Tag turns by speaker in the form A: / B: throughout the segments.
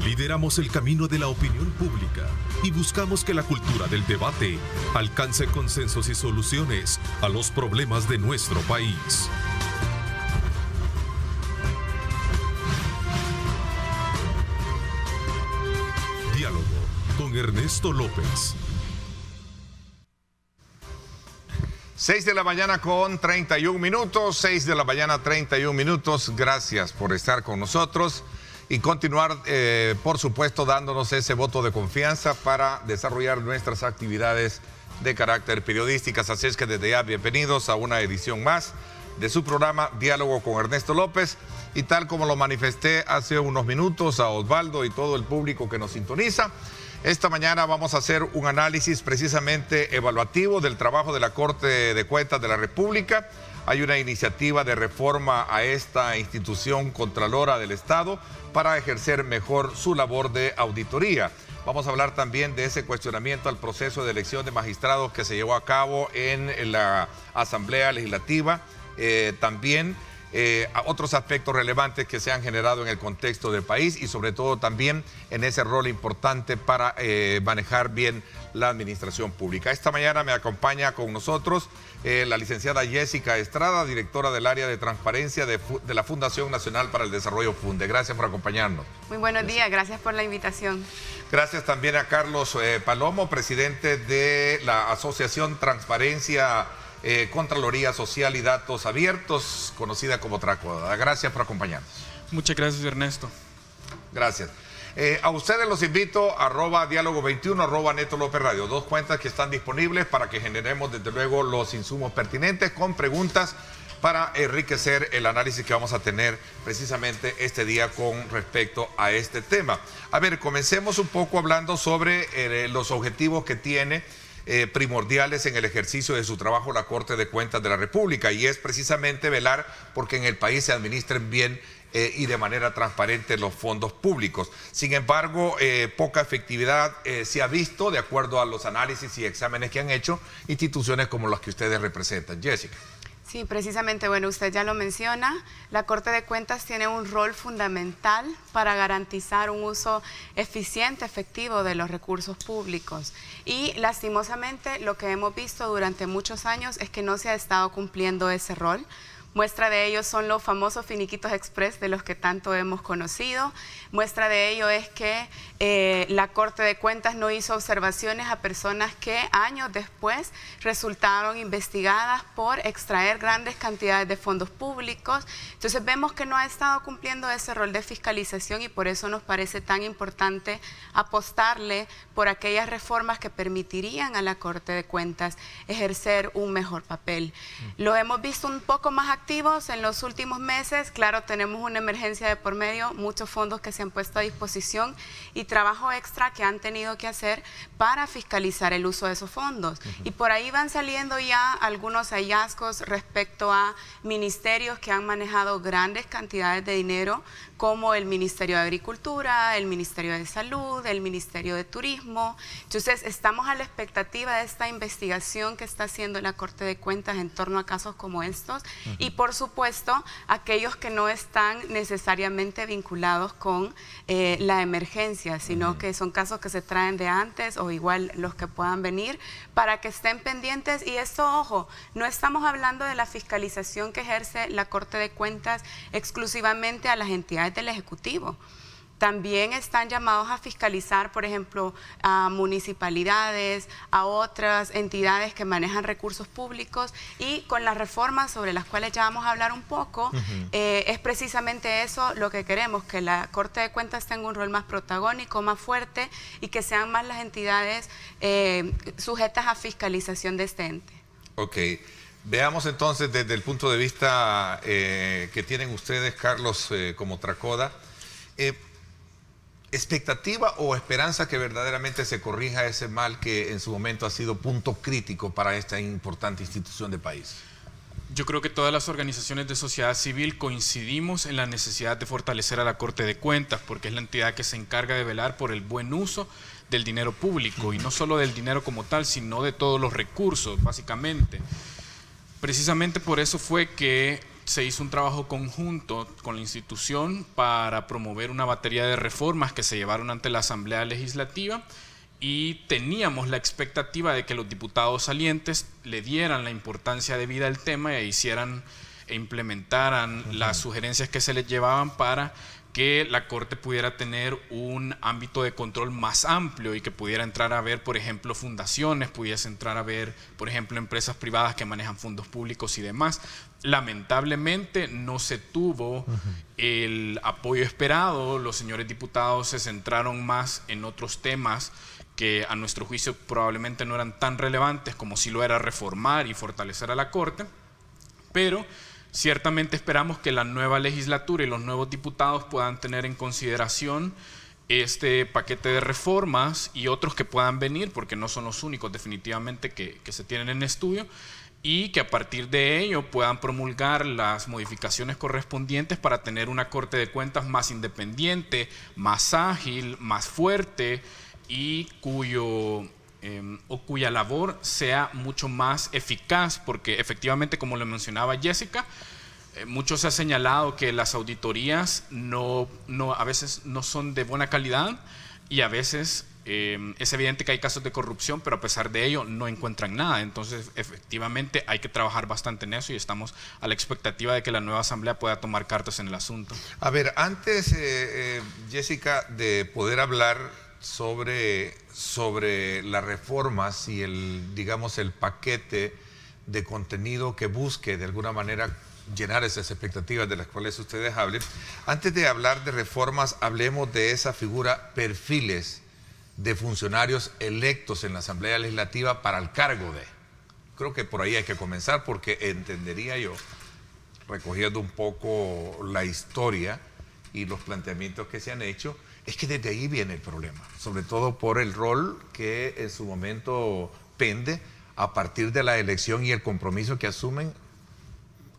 A: Lideramos el camino de la opinión pública y buscamos que la cultura del debate alcance consensos y soluciones a los problemas de nuestro país. Diálogo con Ernesto López.
B: 6 de la mañana con 31 minutos, 6 de la mañana 31 minutos. Gracias por estar con nosotros y continuar, por supuesto, dándonos ese voto de confianza para desarrollar nuestras actividades de carácter periodísticas. Así es que desde ya, bienvenidos a una edición más de su programa Diálogo con Ernesto López. Y tal como lo manifesté hace unos minutos a Osvaldo y todo el público que nos sintoniza, esta mañana vamos a hacer un análisis precisamente evaluativo del trabajo de la Corte de Cuentas de la República. Hay una iniciativa de reforma a esta institución contralora del Estado para ejercer mejor su labor de auditoría. Vamos a hablar también de ese cuestionamiento al proceso de elección de magistrados que se llevó a cabo en la Asamblea Legislativa. También a otros aspectos relevantes que se han generado en el contexto del país y sobre todo también en ese rol importante para manejar bien la administración pública. Esta mañana me acompaña con nosotros la licenciada Jessica Estrada, directora del área de transparencia de la Fundación Nacional para el Desarrollo FUNDE. Gracias por acompañarnos.
C: Muy buenos días, gracias por la invitación.
B: Gracias también a Carlos Palomo, presidente de la Asociación Transparencia, Contraloría Social y Datos Abiertos, conocida como Tracoda. Gracias por acompañarnos.
D: Muchas gracias, Ernesto.
B: Gracias. A ustedes los invito a @diálogo21, @Neto López Radio. Dos cuentas que están disponibles para que generemos desde luego los insumos pertinentes con preguntas para enriquecer el análisis que vamos a tener precisamente este día con respecto a este tema. A ver, comencemos un poco hablando sobre los objetivos que tiene primordiales en el ejercicio de su trabajo la Corte de Cuentas de la República, y es precisamente velar porque en el país se administren bien y de manera transparente los fondos públicos. Sin embargo, poca efectividad se ha visto de acuerdo a los análisis y exámenes que han hecho instituciones como las que ustedes representan. Jessica.
C: Sí, precisamente, bueno, usted ya lo menciona, la Corte de Cuentas tiene un rol fundamental para garantizar un uso eficiente, efectivo de los recursos públicos. Y lastimosamente lo que hemos visto durante muchos años es que no se ha estado cumpliendo ese rol. Muestra de ello son los famosos finiquitos express de los que tanto hemos conocido. Muestra de ello es que la Corte de Cuentas no hizo observaciones a personas que años después resultaron investigadas por extraer grandes cantidades de fondos públicos. Entonces vemos que no ha estado cumpliendo ese rol de fiscalización y por eso nos parece tan importante apostarle por aquellas reformas que permitirían a la Corte de Cuentas ejercer un mejor papel. Lo hemos visto un poco más activos en los últimos meses. Claro, tenemos una emergencia de por medio, muchos fondos que se han puesto a disposición y trabajo extra que han tenido que hacer para fiscalizar el uso de esos fondos. Y por ahí van saliendo ya algunos hallazgos respecto a ministerios que han manejado grandes cantidades de dinero, como el Ministerio de Agricultura, el Ministerio de Salud, el Ministerio de Turismo. Entonces, estamos a la expectativa de esta investigación que está haciendo la Corte de Cuentas en torno a casos como estos y, por supuesto, aquellos que no están necesariamente vinculados con la emergencia, sino que son casos que se traen de antes o igual los que puedan venir, para que estén pendientes. Y esto, ojo, no estamos hablando de la fiscalización que ejerce la Corte de Cuentas exclusivamente a las entidades del Ejecutivo. También están llamados a fiscalizar, por ejemplo, a municipalidades, a otras entidades que manejan recursos públicos, y con las reformas sobre las cuales ya vamos a hablar un poco, es precisamente eso lo que queremos, que la Corte de Cuentas tenga un rol más protagónico, más fuerte, y que sean más las entidades sujetas a fiscalización de este ente.
B: Ok. Veamos entonces desde el punto de vista que tienen ustedes, Carlos, como Tracoda, ¿expectativa o esperanza que verdaderamente se corrija ese mal que en su momento ha sido punto crítico para esta importante institución de país?
D: Yo creo que todas las organizaciones de sociedad civil coincidimos en la necesidad de fortalecer a la Corte de Cuentas, porque es la entidad que se encarga de velar por el buen uso del dinero público, y no solo del dinero como tal, sino de todos los recursos, básicamente. Precisamente por eso fue que se hizo un trabajo conjunto con la institución para promover una batería de reformas que se llevaron ante la Asamblea Legislativa, y teníamos la expectativa de que los diputados salientes le dieran la importancia debida al tema e hicieran e implementaran las sugerencias que se les llevaban para que la Corte pudiera tener un ámbito de control más amplio y que pudiera entrar a ver, por ejemplo, fundaciones, pudiese entrar a ver, por ejemplo, empresas privadas que manejan fondos públicos y demás. Lamentablemente no se tuvo el apoyo esperado. Los señores diputados se centraron más en otros temas que a nuestro juicio probablemente no eran tan relevantes como si lo era reformar y fortalecer a la Corte, pero ciertamente esperamos que la nueva legislatura y los nuevos diputados puedan tener en consideración este paquete de reformas y otros que puedan venir, porque no son los únicos definitivamente que se tienen en estudio, y que a partir de ello puedan promulgar las modificaciones correspondientes para tener una Corte de Cuentas más independiente, más ágil, más fuerte, y cuya labor sea mucho más eficaz, porque efectivamente, como lo mencionaba Jessica, mucho se ha señalado que las auditorías a veces no son de buena calidad, y a veces es evidente que hay casos de corrupción, pero a pesar de ello no encuentran nada. Entonces, efectivamente, hay que trabajar bastante en eso, y estamos a la expectativa de que la nueva Asamblea pueda tomar cartas en el asunto.
B: A ver, antes, Jessica, de poder hablar sobre las reformas y digamos, el paquete de contenido que busque de alguna manera llenar esas expectativas de las cuales ustedes hablen, antes de hablar de reformas, hablemos de esa figura, perfiles de funcionarios electos en la Asamblea Legislativa para el cargo de. Creo que por ahí hay que comenzar, porque entendería yo, recogiendo un poco la historia y los planteamientos que se han hecho, es que desde ahí viene el problema, sobre todo por el rol que en su momento pende a partir de la elección y el compromiso que asumen,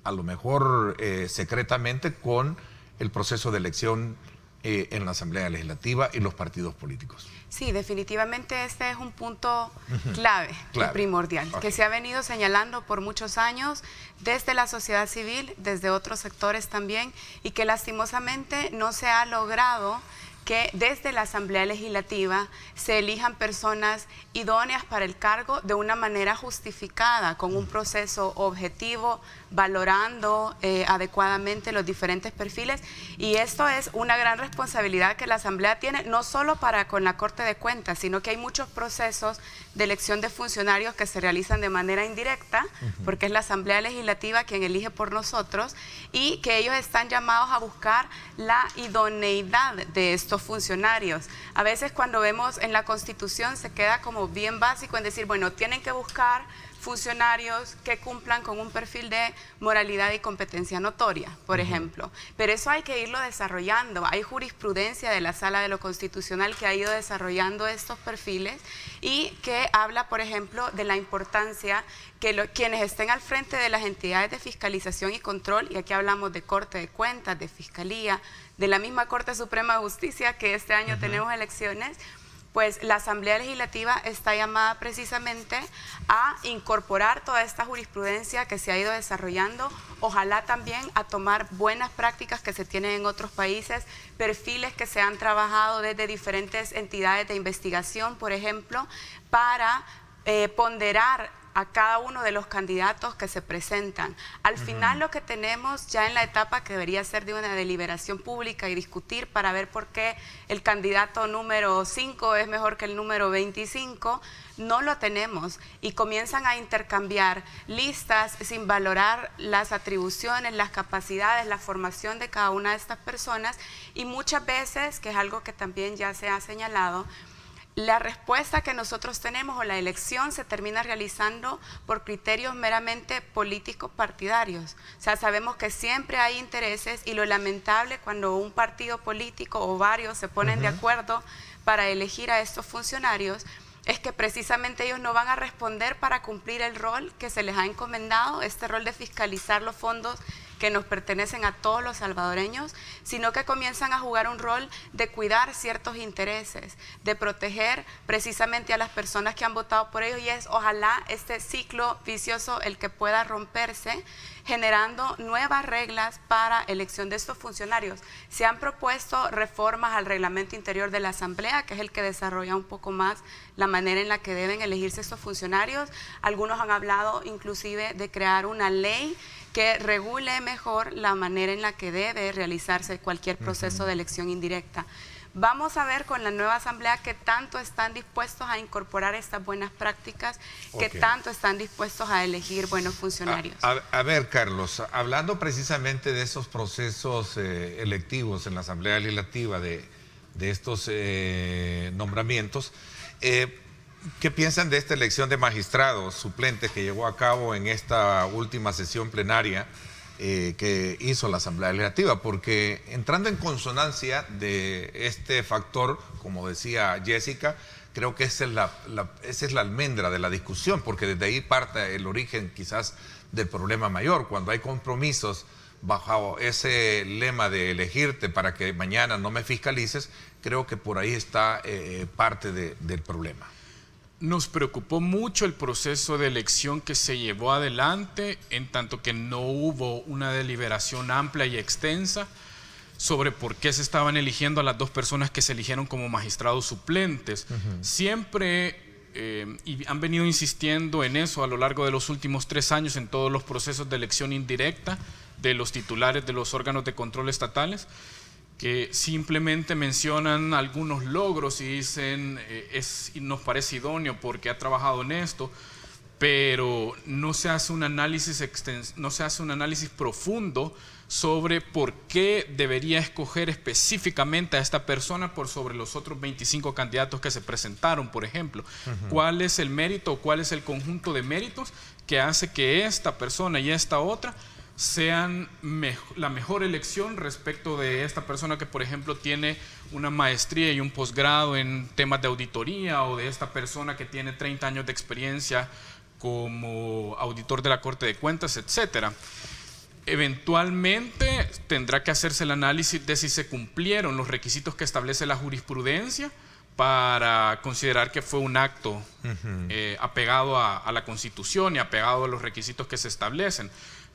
B: a lo mejor secretamente, con el proceso de elección en la Asamblea Legislativa y los partidos políticos.
C: Sí, definitivamente este es un punto clave y primordial, que se ha venido señalando por muchos años desde la sociedad civil, desde otros sectores también, y que lastimosamente no se ha logrado que desde la Asamblea Legislativa se elijan personas idóneas para el cargo de una manera justificada, con un proceso objetivo, valorando adecuadamente los diferentes perfiles. Y esto es una gran responsabilidad que la Asamblea tiene, no solo para con la Corte de Cuentas, sino que hay muchos procesos de elección de funcionarios que se realizan de manera indirecta, porque es la Asamblea Legislativa quien elige por nosotros, y que ellos están llamados a buscar la idoneidad de estos funcionarios. A veces cuando vemos en la Constitución se queda como bien básico en decir, bueno, tienen que buscar funcionarios que cumplan con un perfil de moralidad y competencia notoria, por ejemplo. Pero eso hay que irlo desarrollando. Hay jurisprudencia de la Sala de lo Constitucional que ha ido desarrollando estos perfiles y que habla, por ejemplo, de la importancia que quienes estén al frente de las entidades de fiscalización y control, y aquí hablamos de Corte de Cuentas, de Fiscalía, de la misma Corte Suprema de Justicia, que este año tenemos elecciones, pues la Asamblea Legislativa está llamada precisamente a incorporar toda esta jurisprudencia que se ha ido desarrollando, ojalá también a tomar buenas prácticas que se tienen en otros países, perfiles que se han trabajado desde diferentes entidades de investigación, por ejemplo, para ponderar a cada uno de los candidatos que se presentan. Al final lo que tenemos ya en la etapa que debería ser de una deliberación pública y discutir para ver por qué el candidato número 5 es mejor que el número 25, no lo tenemos y comienzan a intercambiar listas sin valorar las atribuciones, las capacidades, la formación de cada una de estas personas, y muchas veces, que es algo que también ya se ha señalado, la respuesta que nosotros tenemos o la elección se termina realizando por criterios meramente políticos partidarios. O sea, sabemos que siempre hay intereses, y lo lamentable cuando un partido político o varios se ponen de acuerdo para elegir a estos funcionarios es que precisamente ellos no van a responder para cumplir el rol que se les ha encomendado, este rol de fiscalizar los fondos que nos pertenecen a todos los salvadoreños, sino que comienzan a jugar un rol de cuidar ciertos intereses, de proteger precisamente a las personas que han votado por ellos, y es ojalá este ciclo vicioso el que pueda romperse, generando nuevas reglas para elección de estos funcionarios. Se han propuesto reformas al reglamento interior de la Asamblea, que es el que desarrolla un poco más la manera en la que deben elegirse estos funcionarios. Algunos han hablado inclusive de crear una ley que regule mejor la manera en la que debe realizarse cualquier proceso de elección indirecta. Vamos a ver con la nueva Asamblea qué tanto están dispuestos a incorporar estas buenas prácticas, qué tanto están dispuestos a elegir buenos funcionarios.
B: A ver, Carlos, hablando precisamente de esos procesos electivos en la Asamblea Legislativa, de estos nombramientos, ¿qué piensan de esta elección de magistrados suplentes que llevó a cabo en esta última sesión plenaria que hizo la Asamblea Legislativa? Porque entrando en consonancia de este factor, como decía Jessica, creo que esa es la almendra de la discusión, porque desde ahí parte el origen quizás del problema mayor. Cuando hay compromisos bajo ese lema de elegirte para que mañana no me fiscalices, creo que por ahí está parte del problema.
D: Nos preocupó mucho el proceso de elección que se llevó adelante, en tanto que no hubo una deliberación amplia y extensa sobre por qué se estaban eligiendo a las dos personas que se eligieron como magistrados suplentes. Siempre, y han venido insistiendo en eso a lo largo de los últimos 3 años en todos los procesos de elección indirecta de los titulares de los órganos de control estatales, que simplemente mencionan algunos logros y dicen nos parece idóneo porque ha trabajado en esto, pero no se hace un análisis profundo sobre por qué debería escoger específicamente a esta persona por sobre los otros 25 candidatos que se presentaron, por ejemplo. ¿Cuál es el mérito o cuál es el conjunto de méritos que hace que esta persona y esta otra sean la mejor elección respecto de esta persona que, por ejemplo, tiene una maestría y un posgrado en temas de auditoría, o de esta persona que tiene 30 años de experiencia como auditor de la Corte de Cuentas, etcétera? Eventualmente tendrá que hacerse el análisis de si se cumplieron los requisitos que establece la jurisprudencia para considerar que fue un acto apegado a la Constitución y apegado a los requisitos que se establecen.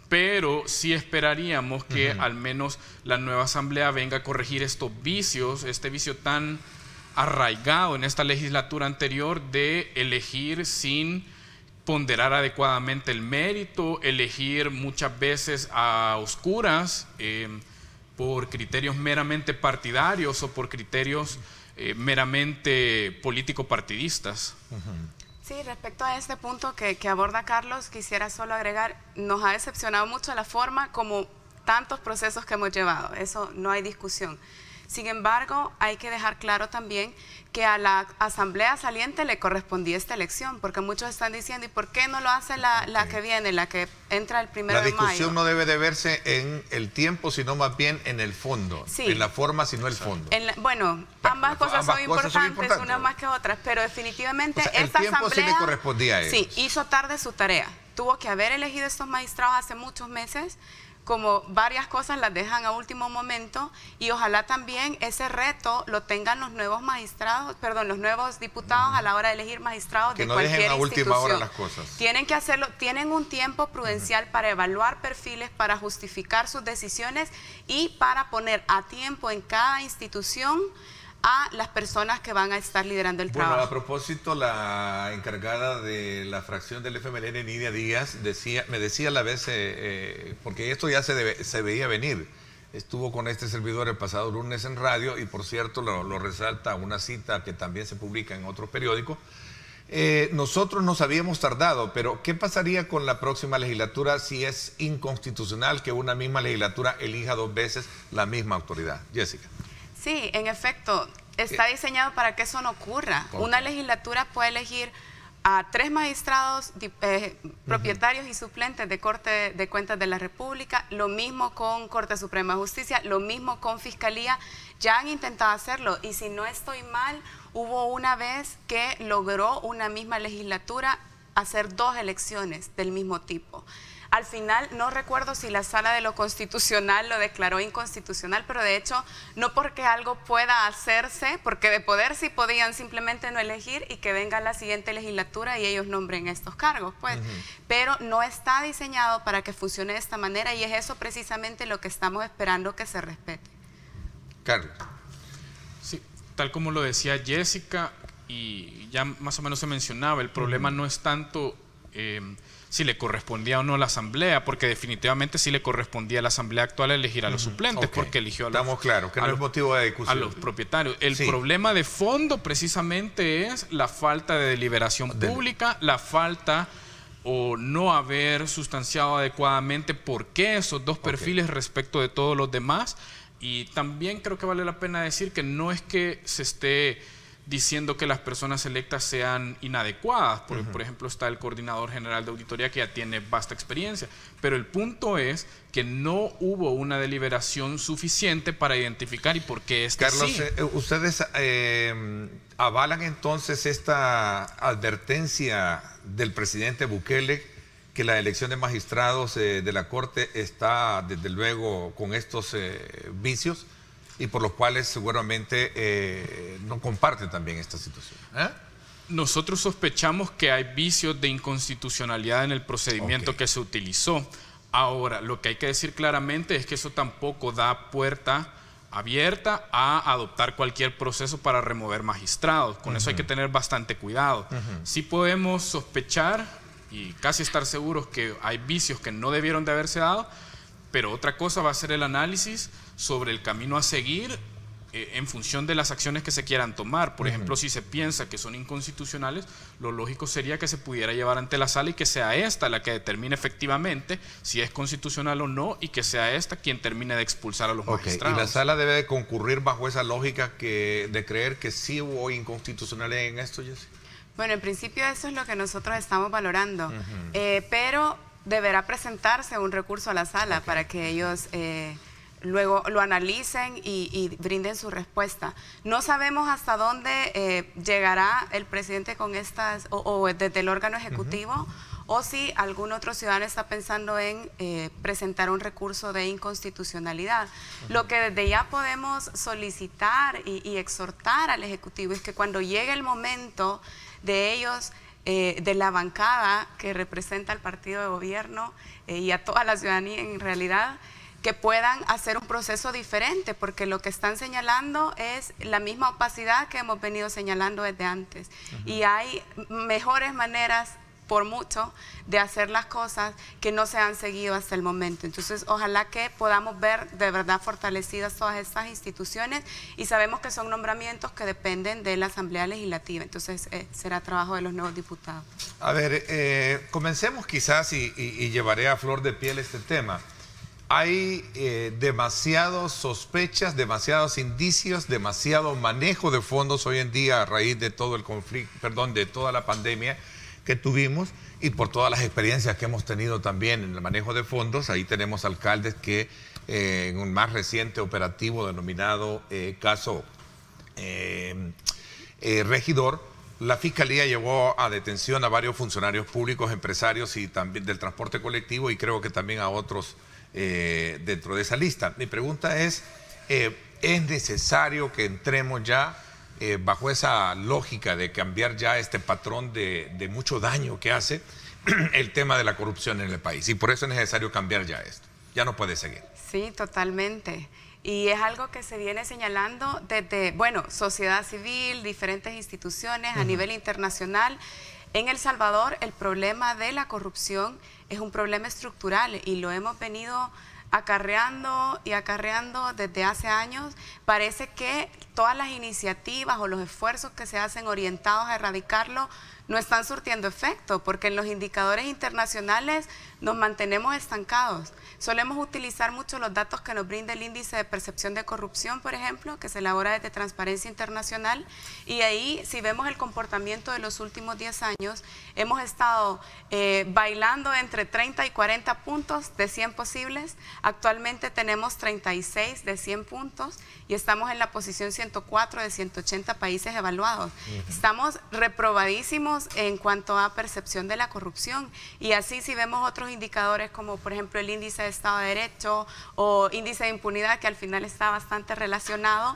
D: Pero sí esperaríamos que al menos la nueva Asamblea venga a corregir estos vicios, este vicio tan arraigado en esta legislatura anterior de elegir sin ponderar adecuadamente el mérito, elegir muchas veces a oscuras por criterios meramente partidarios o por criterios meramente político-partidistas.
C: Sí, respecto a este punto que aborda Carlos, quisiera solo agregar, nos ha decepcionado mucho la forma como tantos procesos que hemos llevado, eso no hay discusión. Sin embargo, hay que dejar claro también que a la Asamblea saliente le correspondía esta elección, porque muchos están diciendo, ¿y por qué no lo hace la que viene, la que entra el 1 de mayo?
B: La discusión no debe de verse en el tiempo, sino más bien en el fondo, en la forma, sino el fondo.
C: Bueno, ambas cosas son importantes, unas más que otras, pero definitivamente esta
B: Asamblea
C: sí
B: le correspondía a ellos.
C: Sí, hizo tarde su tarea. Tuvo que haber elegido estos magistrados hace muchos meses, como varias cosas las dejan a último momento, y ojalá también ese reto lo tengan los nuevos magistrados, perdón, los nuevos diputados a la hora de elegir magistrados de cualquier institución. Que no dejen a última hora las cosas. Tienen que hacerlo, tienen un tiempo prudencial para evaluar perfiles, para justificar sus decisiones y para poner a tiempo en cada institución a las personas que van a estar liderando el trabajo.
B: Bueno, a propósito, la encargada de la fracción del FMLN, Nidia Díaz, me decía a la vez, porque esto ya se veía venir, estuvo con este servidor el pasado lunes en radio, y por cierto lo resalta una cita que también se publica en otro periódico. Nosotros nos habíamos tardado, pero ¿qué pasaría con la próxima legislatura si es inconstitucional que una misma legislatura elija 2 veces la misma autoridad? Jessica.
C: Sí, en efecto, está diseñado para que eso no ocurra. Una legislatura puede elegir a 3 magistrados propietarios y suplentes de Corte de Cuentas de la República, lo mismo con Corte Suprema de Justicia, lo mismo con Fiscalía. Ya han intentado hacerlo, y si no estoy mal, hubo una vez que logró una misma legislatura hacer 2 elecciones del mismo tipo. Al final, no recuerdo si la Sala de lo Constitucional lo declaró inconstitucional, pero de hecho, no porque algo pueda hacerse, porque de poder sí podían simplemente no elegir y que venga la siguiente legislatura y ellos nombren estos cargos, pues. Pero no está diseñado para que funcione de esta manera y es eso precisamente lo que estamos esperando que se respete.
B: Carlos.
D: Sí, tal como lo decía Jessica y ya más o menos se mencionaba, el problema no es tanto si le correspondía o no a la asamblea, porque definitivamente sí le correspondía a la asamblea actual elegir a los suplentes, porque eligió a los,
B: estamos claros, que no es motivo de discusión,
D: a los propietarios. El problema de fondo precisamente es la falta de deliberación pública, la falta o no haber sustanciado adecuadamente por qué esos dos perfiles respecto de todos los demás. Y también creo que vale la pena decir que no es que se esté diciendo que las personas electas sean inadecuadas, porque por ejemplo está el coordinador general de auditoría que ya tiene vasta experiencia, pero el punto es que no hubo una deliberación suficiente para identificar y por qué
B: Carlos,
D: sí.
B: ¿Ustedes avalan entonces esta advertencia del presidente Bukele que la elección de magistrados de la Corte está desde luego con estos vicios y por los cuales seguramente no comparten también esta situación?
D: Nosotros sospechamos que hay vicios de inconstitucionalidad en el procedimiento que se utilizó. Ahora, lo que hay que decir claramente es que eso tampoco da puerta abierta a adoptar cualquier proceso para remover magistrados. Con eso hay que tener bastante cuidado. Sí podemos sospechar y casi estar seguros que hay vicios que no debieron de haberse dado, pero otra cosa va a ser el análisis sobre el camino a seguir en función de las acciones que se quieran tomar. Por ejemplo, si se piensa que son inconstitucionales, lo lógico sería que se pudiera llevar ante la sala y que sea esta la que determine efectivamente si es constitucional o no y que sea esta quien termine de expulsar a los magistrados.
B: ¿Y la sala debe de concurrir bajo esa lógica de creer que sí hubo inconstitucionalidad en esto, Jessy?
C: Bueno, en principio eso es lo que nosotros estamos valorando, pero deberá presentarse un recurso a la sala para que ellos luego lo analicen y brinden su respuesta. No sabemos hasta dónde llegará el presidente con estas, o desde el órgano ejecutivo, o si algún otro ciudadano está pensando en presentar un recurso de inconstitucionalidad. Lo que desde ya podemos solicitar y exhortar al ejecutivo es que cuando llegue el momento de ellos, de la bancada que representa al partido de gobierno y a toda la ciudadanía en realidad, que puedan hacer un proceso diferente, porque lo que están señalando es la misma opacidad que hemos venido señalando desde antes. Y hay mejores maneras, por mucho, de hacer las cosas que no se han seguido hasta el momento. Entonces, ojalá que podamos ver de verdad fortalecidas todas estas instituciones, y sabemos que son nombramientos que dependen de la Asamblea Legislativa, entonces será trabajo de los nuevos diputados.
B: A ver, comencemos quizás y llevaré a flor de piel este tema. Hay demasiadas sospechas, demasiados indicios, demasiado manejo de fondos hoy en día a raíz de todo el conflicto, de toda la pandemia que tuvimos y por todas las experiencias que hemos tenido también en el manejo de fondos. Ahí tenemos alcaldes que en un más reciente operativo denominado caso Regidor, la Fiscalía llevó a detención a varios funcionarios públicos, empresarios y también del transporte colectivo, y creo que también a otros dentro de esa lista. Mi pregunta es necesario que entremos ya bajo esa lógica de cambiar ya este patrón de mucho daño que hace el tema de la corrupción en el país, y por eso es necesario cambiar ya esto, ya no puede seguir?
C: Sí, totalmente, y es algo que se viene señalando desde, bueno, sociedad civil, diferentes instituciones a nivel internacional. En El Salvador el problema de la corrupción es un problema estructural y lo hemos venido acarreando y acarreando desde hace años. Parece que todas las iniciativas o los esfuerzos que se hacen orientados a erradicarlo no están surtiendo efecto, porque en los indicadores internacionales nos mantenemos estancados. Solemos utilizar mucho los datos que nos brinda el índice de percepción de corrupción, por ejemplo, que se elabora desde Transparencia Internacional, y ahí, si vemos el comportamiento de los últimos 10 años, hemos estado bailando entre 30 y 40 puntos de 100 posibles Actualmente tenemos 36 de 100 puntos y estamos en la posición 104 de 180 países evaluados. Estamos reprobadísimos en cuanto a percepción de la corrupción, y así si vemos otros indicadores como por ejemplo el índice de Estado de Derecho o índice de impunidad, que al final está bastante relacionado,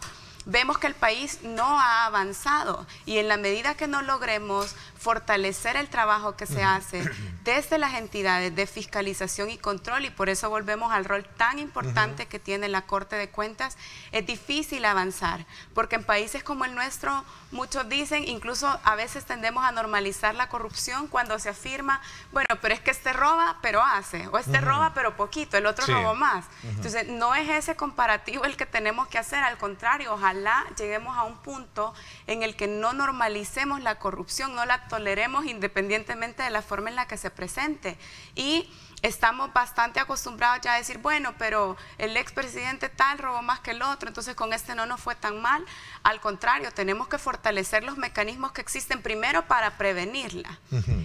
C: vemos que el país no ha avanzado, y en la medida que no logremos fortalecer el trabajo que se hace desde las entidades de fiscalización y control, y por eso volvemos al rol tan importante que tiene la Corte de Cuentas, es difícil avanzar, porque en países como el nuestro, muchos dicen, incluso a veces tendemos a normalizar la corrupción cuando se afirma, bueno, pero es que este roba, pero hace, o este roba, pero poquito, el otro robó más. Entonces, no es ese comparativo el que tenemos que hacer, al contrario, ojalá lleguemos a un punto en el que no normalicemos la corrupción, no la toleremos independientemente de la forma en la que se presente. Y estamos bastante acostumbrados ya a decir, bueno, pero el expresidente tal robó más que el otro, entonces con este no nos fue tan mal. Al contrario, tenemos que fortalecer los mecanismos que existen primero para prevenirla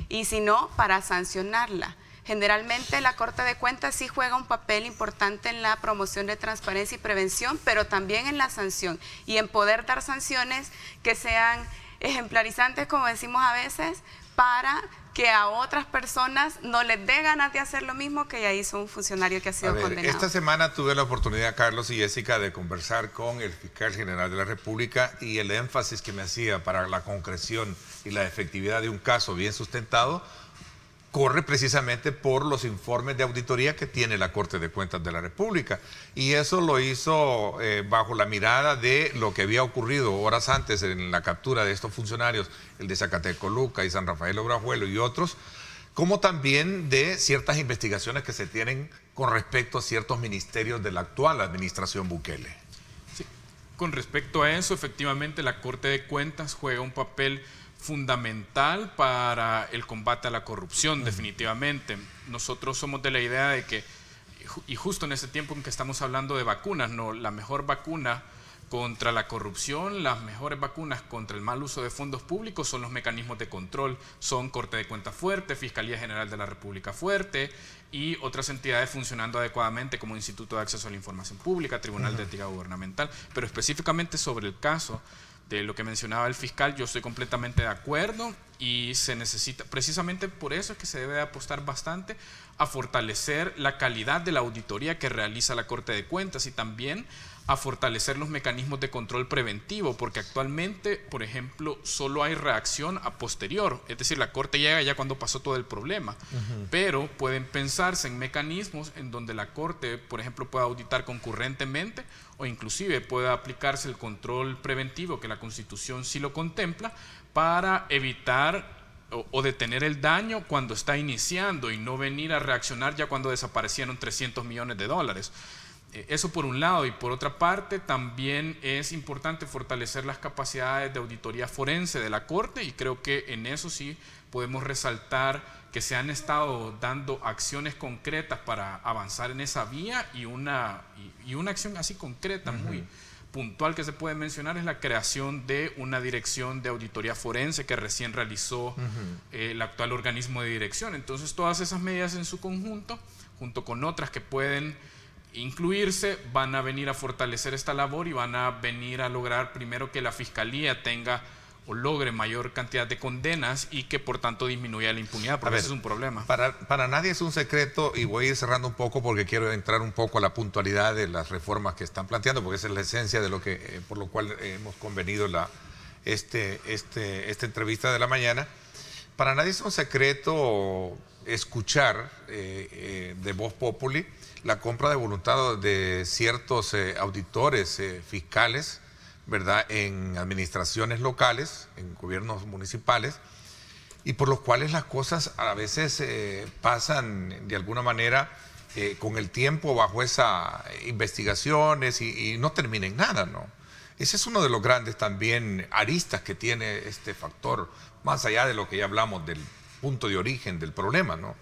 C: y si no, para sancionarla. Generalmente la Corte de Cuentas sí juega un papel importante en la promoción de transparencia y prevención, pero también en la sanción y en poder dar sanciones que sean ejemplarizantes, como decimos a veces, para que a otras personas no les dé ganas de hacer lo mismo que ya hizo un funcionario que ha sido condenado.
B: Esta semana tuve la oportunidad, Carlos y Jessica, de conversar con el fiscal general de la República, y el énfasis que me hacía para la concreción y la efectividad de un caso bien sustentado corre precisamente por los informes de auditoría que tiene la Corte de Cuentas de la República. Y eso lo hizo bajo la mirada de lo que había ocurrido horas antes en la captura de estos funcionarios, el de Zacatecoluca y San Rafael Obrajuelo y otros, como también de ciertas investigaciones que se tienen con respecto a ciertos ministerios de la actual administración Bukele.
D: Sí. Con respecto a eso, efectivamente la Corte de Cuentas juega un papel fundamental para el combate a la corrupción, definitivamente. Nosotros somos de la idea de que, y justo en este tiempo en que estamos hablando de vacunas, no, la mejor vacuna contra la corrupción, las mejores vacunas contra el mal uso de fondos públicos son los mecanismos de control, son Corte de Cuentas fuerte, Fiscalía General de la República fuerte y otras entidades funcionando adecuadamente como Instituto de Acceso a la Información Pública, Tribunal de Ética Gubernamental. Pero específicamente sobre el caso de lo que mencionaba el fiscal, yo estoy completamente de acuerdo, y se necesita, precisamente por eso es que se debe de apostar bastante a fortalecer la calidad de la auditoría que realiza la Corte de Cuentas, y también a fortalecer los mecanismos de control preventivo, porque actualmente, por ejemplo, solo hay reacción a posterior, es decir, la Corte llega ya cuando pasó todo el problema, pero pueden pensarse en mecanismos en donde la Corte, por ejemplo, pueda auditar concurrentemente, o inclusive pueda aplicarse el control preventivo, que la Constitución sí lo contempla, para evitar o detener el daño cuando está iniciando y no venir a reaccionar ya cuando desaparecieron 300 millones de dólares. Eso por un lado, y por otra parte también es importante fortalecer las capacidades de auditoría forense de la Corte, y creo que en eso sí podemos resaltar que se han estado dando acciones concretas para avanzar en esa vía, y una acción así concreta, muy puntual que se puede mencionar, es la creación de una dirección de auditoría forense que recién realizó el actual organismo de dirección. Entonces todas esas medidas en su conjunto, junto con otras que pueden incluirse, van a venir a fortalecer esta labor y van a venir a lograr primero que la Fiscalía tenga o logre mayor cantidad de condenas y que por tanto disminuya la impunidad, porque ese es un problema.
B: Para nadie es un secreto, y voy a ir cerrando un poco porque quiero entrar un poco a la puntualidad de las reformas que están planteando, porque esa es la esencia de lo que por lo cual hemos convenido esta entrevista de la mañana. Para nadie es un secreto escuchar de Voz Populi la compra de voluntad de ciertos auditores fiscales, ¿verdad?, en administraciones locales, en gobiernos municipales, y por los cuales las cosas a veces pasan de alguna manera con el tiempo bajo esas investigaciones y no termina en nada, ¿no? Ese es uno de los grandes también aristas que tiene este factor, más allá de lo que ya hablamos del punto de origen del problema, ¿no?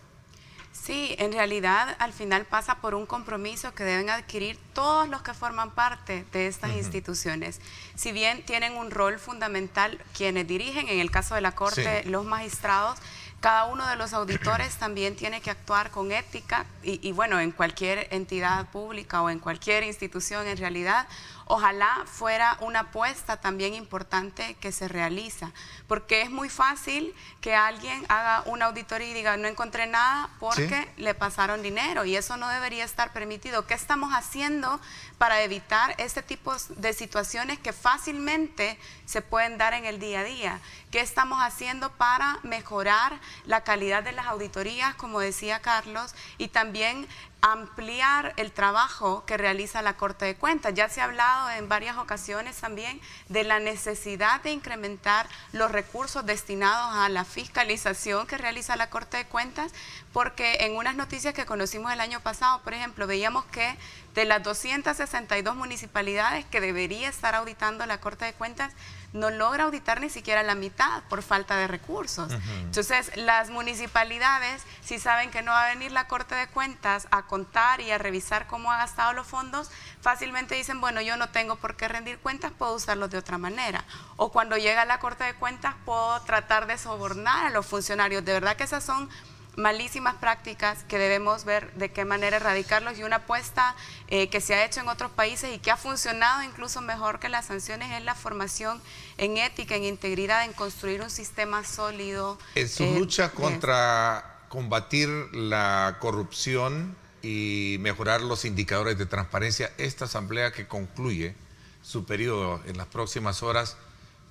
C: Sí, en realidad al final pasa por un compromiso que deben adquirir todos los que forman parte de estas instituciones. Si bien tienen un rol fundamental quienes dirigen, en el caso de la Corte, los magistrados, Cada uno de los auditores también tiene que actuar con ética y bueno, en cualquier entidad pública o en cualquier institución en realidad, ojalá fuera una apuesta también importante que se realiza, porque es muy fácil que alguien haga una auditoría y diga no encontré nada porque le pasaron dinero y eso no debería estar permitido. ¿Qué estamos haciendo para evitar este tipo de situaciones que fácilmente se pueden dar en el día a día? ¿Qué estamos haciendo para mejorar la calidad de las auditorías, como decía Carlos, y también ampliar el trabajo que realiza la Corte de Cuentas? Ya se ha hablado en varias ocasiones también de la necesidad de incrementar los recursos destinados a la fiscalización que realiza la Corte de Cuentas, porque en unas noticias que conocimos el año pasado, por ejemplo, veíamos que de las 262 municipalidades que debería estar auditando la Corte de Cuentas, no logra auditar ni siquiera la mitad por falta de recursos. Entonces, las municipalidades, si saben que no va a venir la Corte de Cuentas a contar y a revisar cómo ha gastado los fondos, fácilmente dicen, bueno, yo no tengo por qué rendir cuentas, puedo usarlos de otra manera. O cuando llega la Corte de Cuentas, puedo tratar de sobornar a los funcionarios. De verdad que esas son malísimas prácticas que debemos ver de qué manera erradicarlos, y una apuesta que se ha hecho en otros países y que ha funcionado incluso mejor que las sanciones es la formación en ética, en integridad, en construir un sistema sólido.
B: En su lucha contra combatir la corrupción y mejorar los indicadores de transparencia, esta asamblea que concluye su periodo en las próximas horas,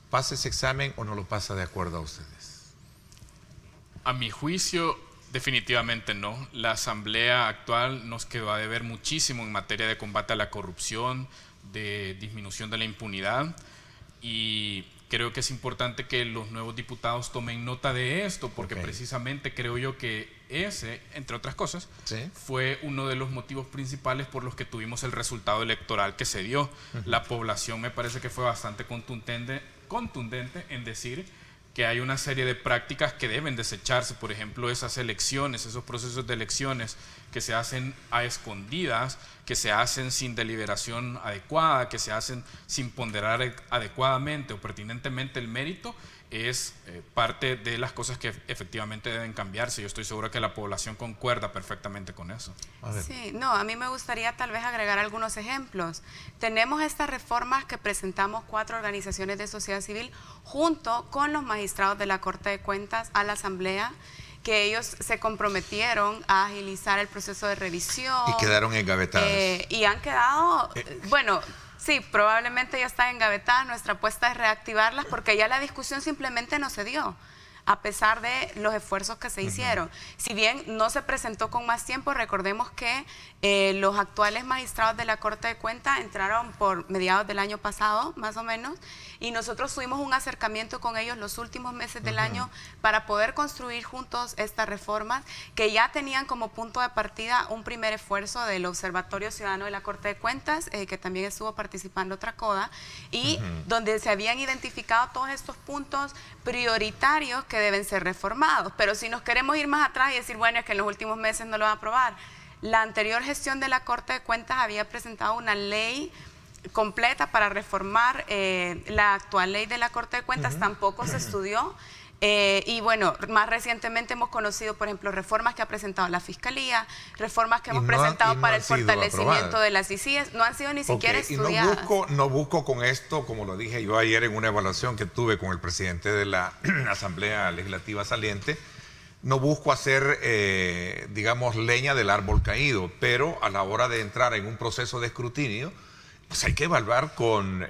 B: ¿pasa ese examen o no lo pasa de acuerdo a ustedes?
D: A mi juicio, definitivamente no. La asamblea actual nos quedó a deber muchísimo en materia de combate a la corrupción, de disminución de la impunidad, y creo que es importante que los nuevos diputados tomen nota de esto, porque precisamente creo yo que ese, entre otras cosas, fue uno de los motivos principales por los que tuvimos el resultado electoral que se dio. La población me parece que fue bastante contundente en decir que hay una serie de prácticas que deben desecharse, por ejemplo, esas elecciones, esos procesos de elecciones que se hacen a escondidas, que se hacen sin deliberación adecuada, que se hacen sin ponderar adecuadamente o pertinentemente el mérito, es parte de las cosas que efectivamente deben cambiarse. Yo estoy seguro que la población concuerda perfectamente con eso.
C: Sí, no, a mí me gustaría tal vez agregar algunos ejemplos. Tenemos estas reformas que presentamos 4 organizaciones de sociedad civil junto con los magistrados de la Corte de Cuentas a la Asamblea, que ellos se comprometieron a agilizar el proceso de revisión.
B: Y quedaron engavetados.
C: Y han quedado, bueno, sí, probablemente ya están engavetadas. Nuestra apuesta es reactivarlas porque ya la discusión simplemente no se dio, a pesar de los esfuerzos que se hicieron. Si bien no se presentó con más tiempo, recordemos que los actuales magistrados de la Corte de Cuentas entraron por mediados del año pasado, más o menos, y nosotros tuvimos un acercamiento con ellos los últimos meses del año para poder construir juntos estas reformas que ya tenían como punto de partida un primer esfuerzo del Observatorio Ciudadano de la Corte de Cuentas, que también estuvo participando Tracoda, y donde se habían identificado todos estos puntos prioritarios que deben ser reformados. Pero si nos queremos ir más atrás y decir, bueno, es que en los últimos meses no lo van a aprobar, la anterior gestión de la Corte de Cuentas había presentado una ley completa para reformar la actual ley de la Corte de Cuentas, tampoco se estudió. Y bueno, más recientemente hemos conocido, por ejemplo, reformas que ha presentado la Fiscalía, reformas que hemos presentado para el fortalecimiento de las ICIES, no han sido ni siquiera estudiadas.
B: Y no busco con esto, como lo dije yo ayer en una evaluación que tuve con el presidente de la Asamblea Legislativa saliente, no busco hacer, digamos, leña del árbol caído, pero a la hora de entrar en un proceso de escrutinio, pues hay que evaluar con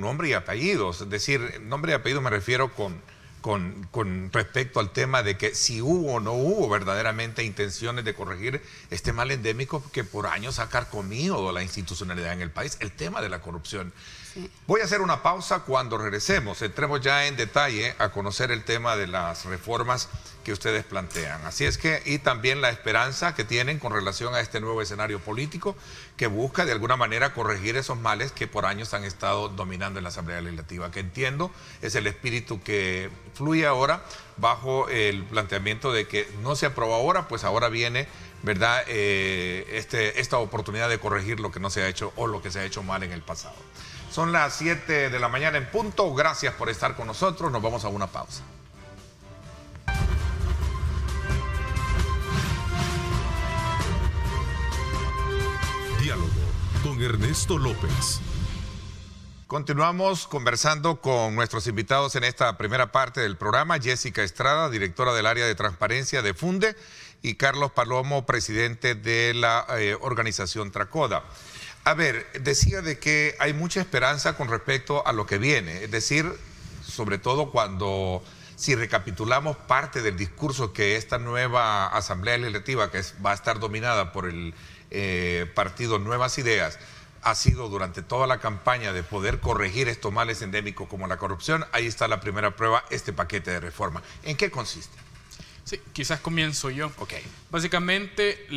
B: nombre y apellidos. Es decir, nombre y apellido me refiero con respecto al tema de que si hubo o no hubo verdaderamente intenciones de corregir este mal endémico que por años ha carcomido la institucionalidad en el país, el tema de la corrupción. Sí. Voy a hacer una pausa. Cuando regresemos entremos ya en detalle a conocer el tema de las reformas que ustedes plantean. Así es que, y también la esperanza que tienen con relación a este nuevo escenario político que busca de alguna manera corregir esos males que por años han estado dominando en la Asamblea Legislativa, que entiendo es el espíritu que fluye ahora bajo el planteamiento de que no se aprobó ahora, pues ahora viene, ¿verdad?, esta oportunidad de corregir lo que no se ha hecho o lo que se ha hecho mal en el pasado. Son las 7 de la mañana en punto. Gracias por estar con nosotros. Nos vamos a una pausa.
A: con Ernesto López.
B: Continuamos conversando con nuestros invitados en esta primera parte del programa. Jessica Estrada, directora del área de transparencia de Funde, y Carlos Palomo, presidente de la organización Tracoda. A ver, decía de que hay mucha esperanza con respecto a lo que viene, es decir, sobre todo cuando, si recapitulamos parte del discurso que esta nueva Asamblea Legislativa, que va a estar dominada por el partido Nuevas Ideas, ha sido durante toda la campaña de poder corregir estos males endémicos como la corrupción. Ahí está la primera prueba, este paquete de reforma. ¿En qué consiste?
D: Sí, quizás comienzo yo.
B: Okay.
D: Básicamente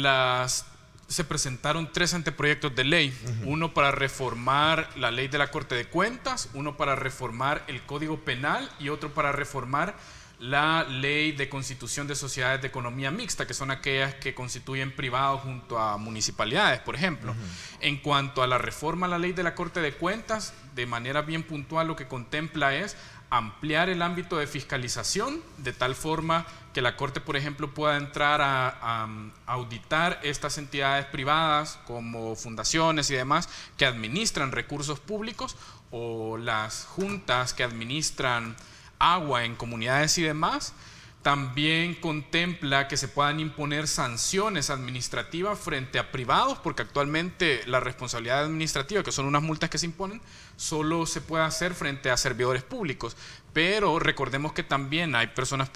D: se presentaron 3 anteproyectos de ley, uno para reformar la ley de la Corte de Cuentas, uno para reformar el Código Penal y otro para reformar la ley de constitución de sociedades de economía mixta, que son aquellas que constituyen privados junto a municipalidades, por ejemplo. En cuanto a la reforma a la ley de la Corte de Cuentas, de manera bien puntual lo que contempla es ampliar el ámbito de fiscalización de tal forma que la Corte, por ejemplo, pueda entrar a auditar estas entidades privadas como fundaciones y demás que administran recursos públicos, o las juntas que administran agua en comunidades y demás. También contempla que se puedan imponer sanciones administrativas frente a privados, porque actualmente la responsabilidad administrativa, que son unas multas que se imponen, solo se puede hacer frente a servidores públicos. Pero recordemos que también hay personas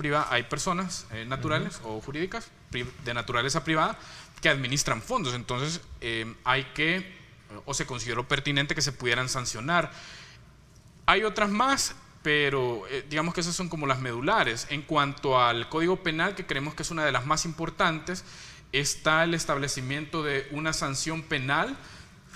D: naturales o jurídicas de naturaleza privada que administran fondos. Entonces se consideró pertinente que se pudieran sancionar. Hay otras más, pero digamos que esas son como las medulares. En cuanto al Código Penal, que creemos que es una de las más importantes, está el establecimiento de una sanción penal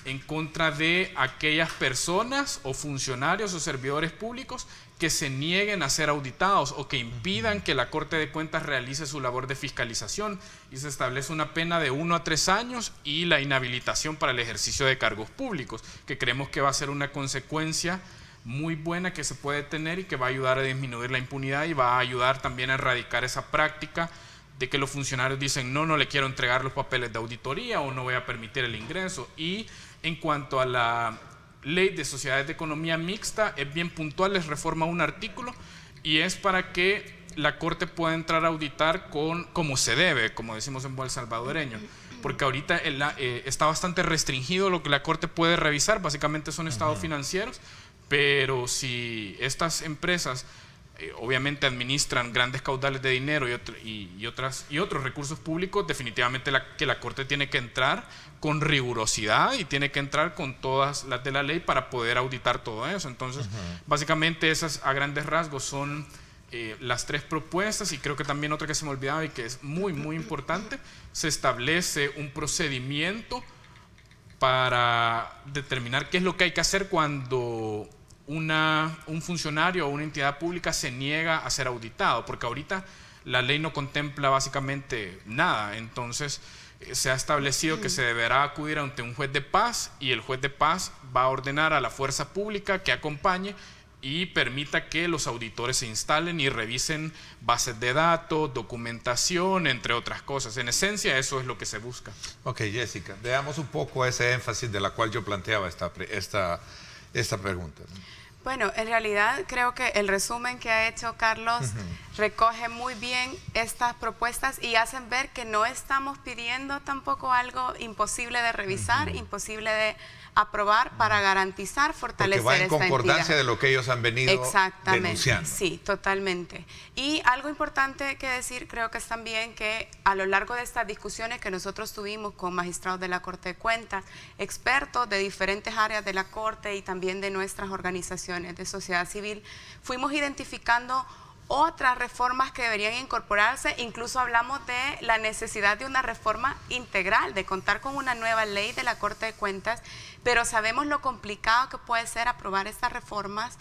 D: en contra de aquellas personas o funcionarios o servidores públicos que se nieguen a ser auditados o que impidan que la Corte de Cuentas realice su labor de fiscalización, y se establece una pena de 1 a 3 años y la inhabilitación para el ejercicio de cargos públicos, que creemos que va a ser una consecuencia muy buena que se puede tener y que va a ayudar a disminuir la impunidad y va a ayudar también a erradicar esa práctica de que los funcionarios dicen no le quiero entregar los papeles de auditoría o no voy a permitir el ingreso. Y en cuanto a la ley de sociedades de economía mixta, es bien puntual, les reforma un artículo y es para que la Corte pueda entrar a auditar como se debe, como decimos en buen salvadoreño, porque ahorita está bastante restringido lo que la Corte puede revisar, básicamente son estados financieros. Pero si estas empresas obviamente administran grandes caudales de dinero y otros recursos públicos, definitivamente la Corte tiene que entrar con rigurosidad y tiene que entrar con todas las de la ley para poder auditar todo eso. Entonces, básicamente esas a grandes rasgos son las 3 propuestas, y creo que también otra que se me olvidaba y que es muy, muy importante, se establece un procedimiento para determinar qué es lo que hay que hacer cuando un funcionario o una entidad pública se niega a ser auditado, porque ahorita la ley no contempla básicamente nada. Entonces se ha establecido que se deberá acudir ante un juez de paz, y el juez de paz va a ordenar a la fuerza pública que acompañe y permita que los auditores se instalen y revisen bases de datos, documentación, entre otras cosas. En esencia, eso es lo que se busca.
B: Ok, Jessica, veamos un poco ese énfasis de la cual yo planteaba esta pregunta.
C: Bueno, en realidad creo que el resumen que ha hecho Carlos recoge muy bien estas propuestas y hacen ver que no estamos pidiendo tampoco algo imposible de revisar, imposible de aprobar para garantizar, fortalecer esta entidad.
B: Porque va en concordancia de lo que ellos han venido denunciando.
C: Sí, totalmente. Y algo importante que decir, creo que es también que a lo largo de estas discusiones que nosotros tuvimos con magistrados de la Corte de Cuentas, expertos de diferentes áreas de la Corte y también de nuestras organizaciones de sociedad civil, fuimos identificando otras reformas que deberían incorporarse. Incluso hablamos de la necesidad de una reforma integral, de contar con una nueva ley de la Corte de Cuentas, pero sabemos lo complicado que puede ser aprobar estas reformas,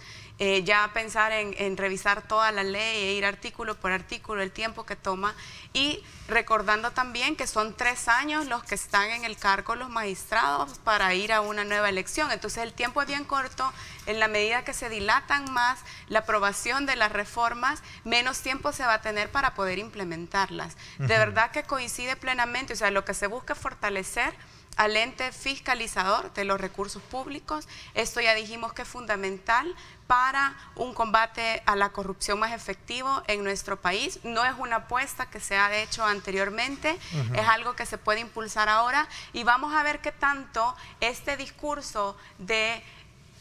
C: ya pensar en revisar toda la ley e ir artículo por artículo, el tiempo que toma, y recordando también que son 3 años los que están en el cargo los magistrados para ir a una nueva elección. Entonces el tiempo es bien corto. En la medida que se dilatan más la aprobación de las reformas, menos tiempo se va a tener para poder implementarlas. De verdad que coincide plenamente, o sea, lo que se busca es fortalecer al ente fiscalizador de los recursos públicos. Esto ya dijimos que es fundamental para un combate a la corrupción más efectivo en nuestro país. No es una apuesta que se ha hecho anteriormente, es algo que se puede impulsar ahora, y vamos a ver qué tanto este discurso de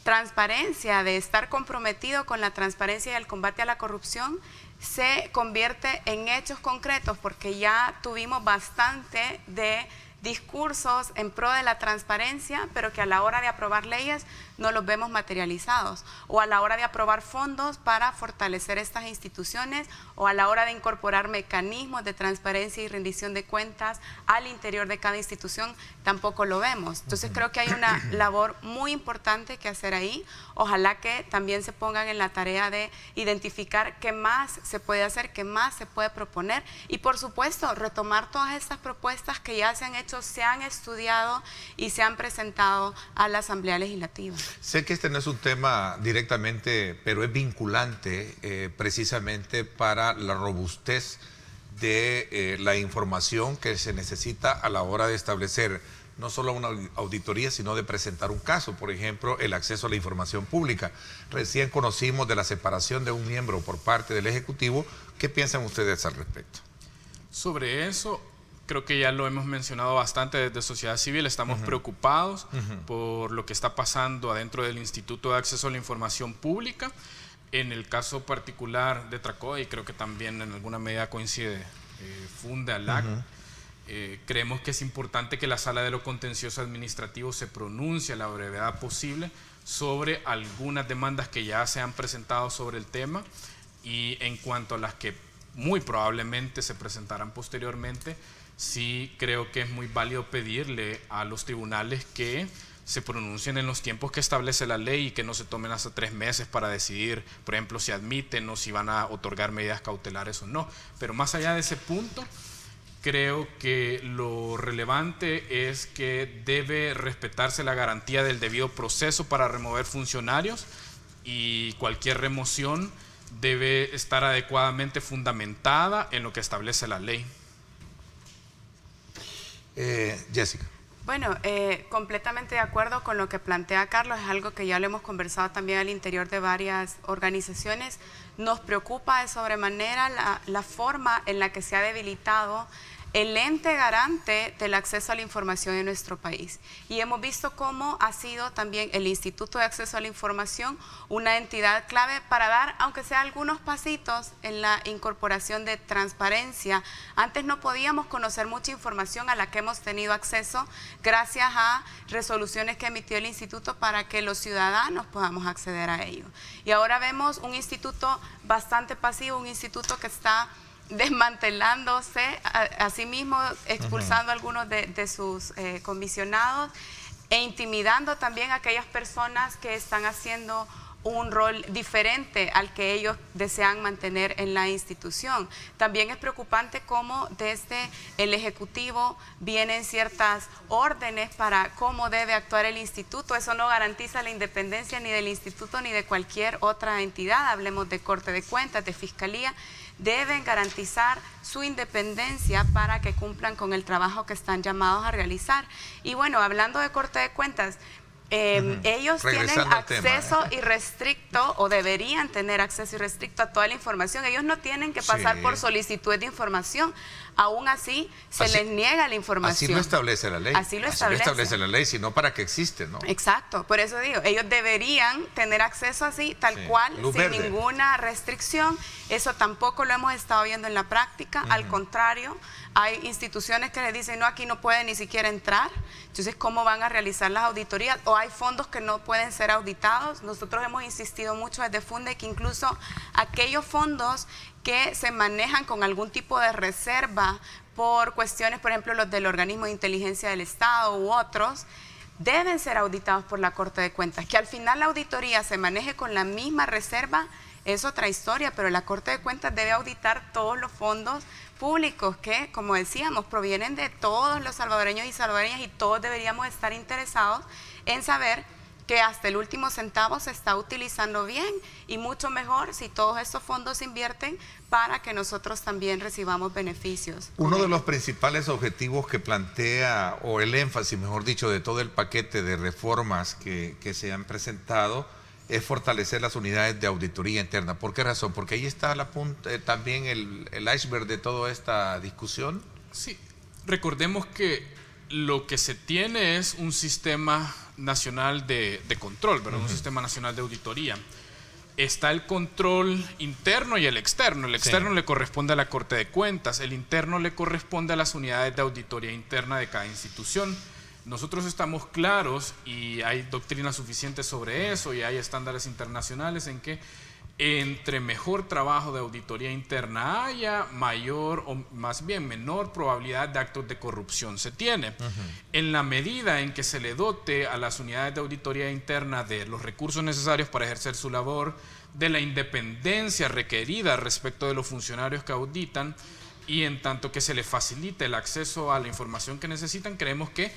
C: transparencia, de estar comprometido con la transparencia y el combate a la corrupción, se convierte en hechos concretos, porque ya tuvimos bastante de discursos en pro de la transparencia, pero que a la hora de aprobar leyes no los vemos materializados, o a la hora de aprobar fondos para fortalecer estas instituciones, o a la hora de incorporar mecanismos de transparencia y rendición de cuentas al interior de cada institución, tampoco lo vemos. Entonces creo que hay una labor muy importante que hacer ahí. Ojalá que también se pongan en la tarea de identificar qué más se puede hacer, qué más se puede proponer, y por supuesto retomar todas estas propuestas que ya se han hecho, se han estudiado y se han presentado a la Asamblea Legislativa.
B: Sé que este no es un tema directamente, pero es vinculante precisamente para la robustez de la información que se necesita a la hora de establecer no solo una auditoría, sino de presentar un caso. Por ejemplo, el acceso a la información pública. Recién conocimos de la separación de un miembro por parte del Ejecutivo. ¿Qué piensan ustedes al respecto?
D: Sobre eso, creo que ya lo hemos mencionado bastante desde sociedad civil. Estamos preocupados por lo que está pasando adentro del Instituto de Acceso a la Información Pública. En el caso particular de Tracoa, y creo que también en alguna medida coincide Fundalac, creemos que es importante que la Sala de lo Contencioso Administrativo se pronuncie a la brevedad posible sobre algunas demandas que ya se han presentado sobre el tema, y en cuanto a las que muy probablemente se presentarán posteriormente, sí creo que es muy válido pedirle a los tribunales que se pronuncien en los tiempos que establece la ley y que no se tomen hasta 3 meses para decidir, por ejemplo, si admiten o si van a otorgar medidas cautelares o no. Pero más allá de ese punto, creo que lo relevante es que debe respetarse la garantía del debido proceso para remover funcionarios, y cualquier remoción debe estar adecuadamente fundamentada en lo que establece la ley.
B: Jessica.
C: Bueno, completamente de acuerdo con lo que plantea Carlos. Es algo que ya lo hemos conversado también al interior de varias organizaciones. Nos preocupa de sobremanera la forma en la que se ha debilitado el ente garante del acceso a la información en nuestro país. Y hemos visto cómo ha sido también el Instituto de Acceso a la Información una entidad clave para dar, aunque sea algunos pasitos en la incorporación de transparencia. Antes no podíamos conocer mucha información a la que hemos tenido acceso gracias a resoluciones que emitió el instituto para que los ciudadanos podamos acceder a ello. Y ahora vemos un instituto bastante pasivo, un instituto que está desmantelándose a sí mismo, expulsando a algunos de sus comisionados e intimidando también a aquellas personas que están haciendo un rol diferente al que ellos desean mantener en la institución. También es preocupante cómo desde el Ejecutivo vienen ciertas órdenes para cómo debe actuar el instituto. Eso no garantiza la independencia ni del instituto ni de cualquier otra entidad. Hablemos de Corte de Cuentas, de Fiscalía. Deben garantizar su independencia para que cumplan con el trabajo que están llamados a realizar. Y bueno, hablando de Corte de Cuentas, ellos tienen acceso irrestricto, o deberían tener acceso irrestricto a toda la información. Ellos no tienen que pasar por solicitudes de información. Aún así, se les niega la información.
B: Así lo establece la ley.
C: Así lo establece
B: la ley, sino para que existe, ¿no?
C: Exacto, por eso digo, ellos deberían tener acceso así, tal cual, sin ninguna restricción. Eso tampoco lo hemos estado viendo en la práctica. Al contrario, hay instituciones que les dicen, no, aquí no pueden ni siquiera entrar. Entonces, ¿cómo van a realizar las auditorías? O hay fondos que no pueden ser auditados. Nosotros hemos insistido mucho desde Funde que incluso aquellos fondos que se manejan con algún tipo de reserva por cuestiones, por ejemplo, los del Organismo de Inteligencia del Estado u otros, deben ser auditados por la Corte de Cuentas. Que al final la auditoría se maneje con la misma reserva es otra historia, pero la Corte de Cuentas debe auditar todos los fondos públicos que, como decíamos, provienen de todos los salvadoreños y salvadoreñas, y todos deberíamos estar interesados en saber que hasta el último centavo se está utilizando bien, y mucho mejor si todos estos fondos se invierten para que nosotros también recibamos beneficios.
B: Uno de los principales objetivos que plantea, o el énfasis, mejor dicho, de todo el paquete de reformas que se han presentado, es fortalecer las unidades de auditoría interna. ¿Por qué razón? Porque ahí está también el iceberg de toda esta discusión.
D: Sí, recordemos que lo que se tiene es un sistema nacional de control, ¿verdad? Un sistema nacional de auditoría. Está el control interno y el externo. El externo le corresponde a la Corte de Cuentas, el interno le corresponde a las unidades de auditoría interna de cada institución. Nosotros estamos claros, y hay doctrina suficiente sobre eso, y hay estándares internacionales en que entre mejor trabajo de auditoría interna haya, mayor o más bien menor probabilidad de actos de corrupción se tiene. En la medida en que se le dote a las unidades de auditoría interna de los recursos necesarios para ejercer su labor, de la independencia requerida respecto de los funcionarios que auditan, y en tanto que se les facilite el acceso a la información que necesitan, creemos que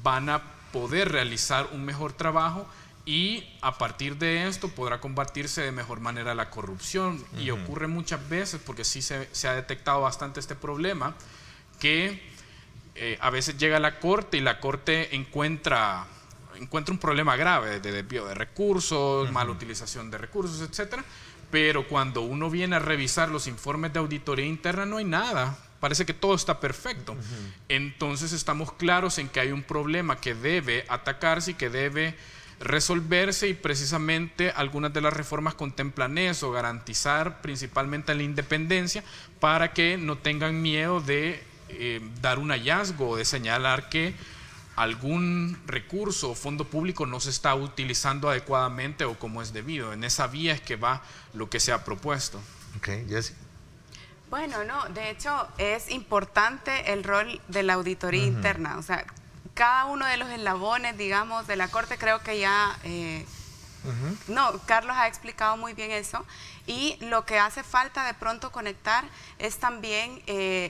D: van a poder realizar un mejor trabajo, y a partir de esto podrá combatirse de mejor manera la corrupción. Y ocurre muchas veces, porque sí se ha detectado bastante este problema, que a veces llega a la Corte y la Corte encuentra un problema grave de desvío de recursos, mala utilización de recursos, etcétera, pero cuando uno viene a revisar los informes de auditoría interna no hay nada. Parece que todo está perfecto. Entonces estamos claros en que hay un problema que debe atacarse y que debe resolverse, y precisamente algunas de las reformas contemplan eso, garantizar principalmente la independencia para que no tengan miedo de dar un hallazgo o de señalar que algún recurso o fondo público no se está utilizando adecuadamente o como es debido. En esa vía es que va lo que se ha propuesto.
B: Ok, Jessy.
C: Bueno, no, de hecho es importante el rol de la auditoría interna, o sea, cada uno de los eslabones, digamos, de la Corte, creo que ya, Carlos ha explicado muy bien eso, y lo que hace falta de pronto conectar es también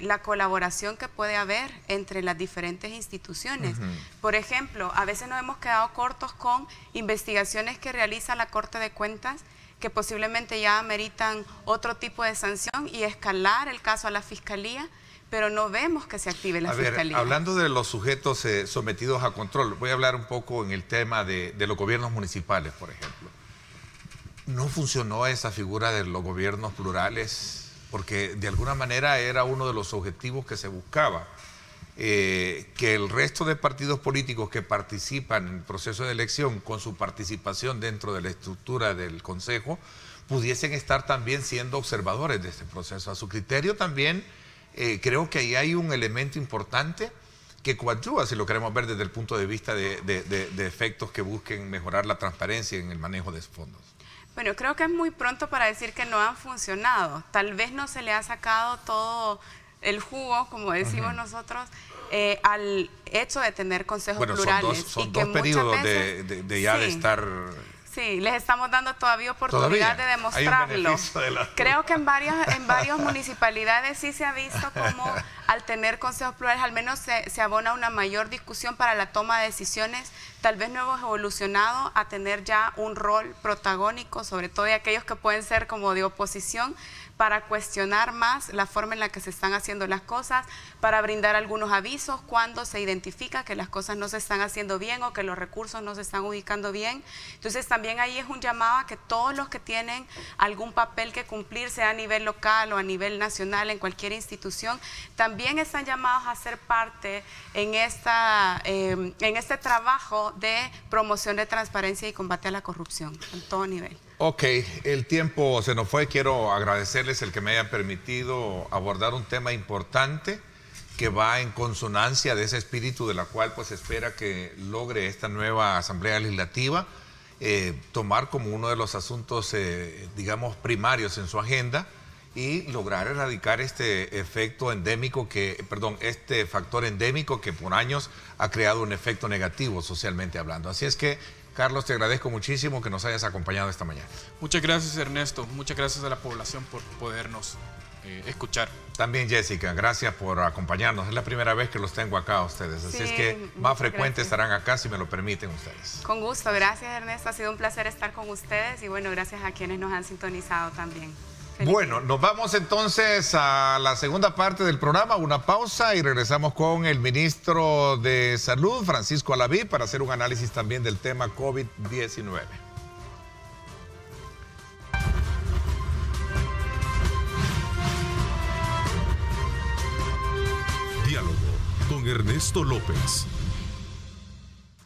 C: la colaboración que puede haber entre las diferentes instituciones. Por ejemplo, a veces nos hemos quedado cortos con investigaciones que realiza la Corte de Cuentas, que posiblemente ya ameritan otro tipo de sanción y escalar el caso a la Fiscalía, pero no vemos que se active la Fiscalía.
B: Hablando de los sujetos sometidos a control, voy a hablar un poco en el tema de los gobiernos municipales, por ejemplo. ¿No funcionó esa figura de los gobiernos plurales? Porque de alguna manera era uno de los objetivos que se buscaba, que el resto de partidos políticos que participan en el proceso de elección, con su participación dentro de la estructura del Consejo, pudiesen estar también siendo observadores de este proceso. A su criterio también, creo que ahí hay un elemento importante que coadyuva, si lo queremos ver desde el punto de vista de efectos que busquen mejorar la transparencia en el manejo de fondos.
C: Bueno, creo que es muy pronto para decir que no han funcionado. Tal vez no se le ha sacado todo el jugo, como decimos nosotros, al hecho de tener consejos plurales.
B: Son dos periodos veces, de estar...
C: Sí, les estamos dando todavía oportunidad de demostrarlo. Creo que en varias municipalidades sí se ha visto como al tener consejos plurales al menos se abona una mayor discusión para la toma de decisiones. Tal vez no hemos evolucionado a tener ya un rol protagónico, sobre todo de aquellos que pueden ser como de oposición, para cuestionar más la forma en la que se están haciendo las cosas, para brindar algunos avisos cuando se identifica que las cosas no se están haciendo bien o que los recursos no se están ubicando bien. Entonces también ahí es un llamado a que todos los que tienen algún papel que cumplir, sea a nivel local o a nivel nacional, en cualquier institución, también están llamados a ser parte en este trabajo de promoción de transparencia y combate a la corrupción en todo nivel.
B: Ok, el tiempo se nos fue. Quiero agradecerles el que me hayan permitido abordar un tema importante que va en consonancia de ese espíritu de la cual pues espera que logre esta nueva Asamblea Legislativa tomar como uno de los asuntos, digamos, primarios en su agenda y lograr erradicar este efecto endémico este factor endémico que por años ha creado un efecto negativo socialmente hablando. Así es que, Carlos, te agradezco muchísimo que nos hayas acompañado esta mañana.
D: Muchas gracias, Ernesto. Muchas gracias a la población por podernos escuchar.
B: También, Jessica, gracias por acompañarnos. Es la primera vez que los tengo acá a ustedes, así es que más frecuente estarán acá si me lo permiten ustedes.
C: Con gusto, gracias Ernesto, ha sido un placer estar con ustedes y bueno, gracias a quienes nos han sintonizado también.
B: Bueno, nos vamos entonces a la segunda parte del programa, una pausa y regresamos con el ministro de Salud, Francisco Alaví, para hacer un análisis también del tema COVID-19.
A: Diálogo con Ernesto López.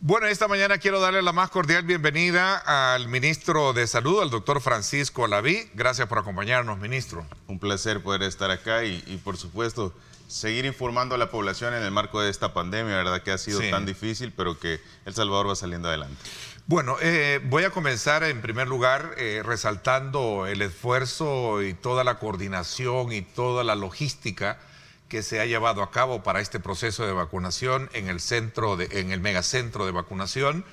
B: Bueno, esta mañana quiero darle la más cordial bienvenida al ministro de Salud, al doctor Francisco Alaví. Gracias por acompañarnos, ministro.
E: Un placer poder estar acá y por supuesto, seguir informando a la población en el marco de esta pandemia, ¿verdad? Que ha sido tan difícil, pero que El Salvador va saliendo adelante.
B: Bueno, voy a comenzar en primer lugar resaltando el esfuerzo y toda la coordinación y toda la logística que se ha llevado a cabo para este proceso de vacunación en el megacentro de vacunación,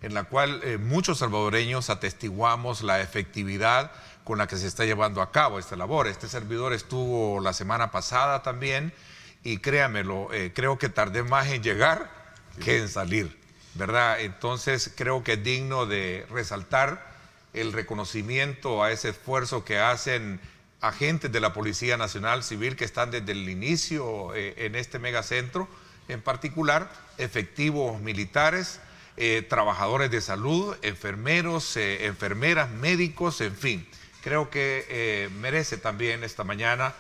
B: en la cual muchos salvadoreños atestiguamos la efectividad con la que se está llevando a cabo esta labor. Este servidor estuvo la semana pasada también y créamelo, creo que tardé más en llegar que en salir, ¿verdad? Entonces creo que es digno de resaltar el reconocimiento a ese esfuerzo que hacen agentes de la Policía Nacional Civil que están desde el inicio en este megacentro, en particular efectivos militares, trabajadores de salud, enfermeros, enfermeras, médicos, en fin. Creo que merece también esta mañana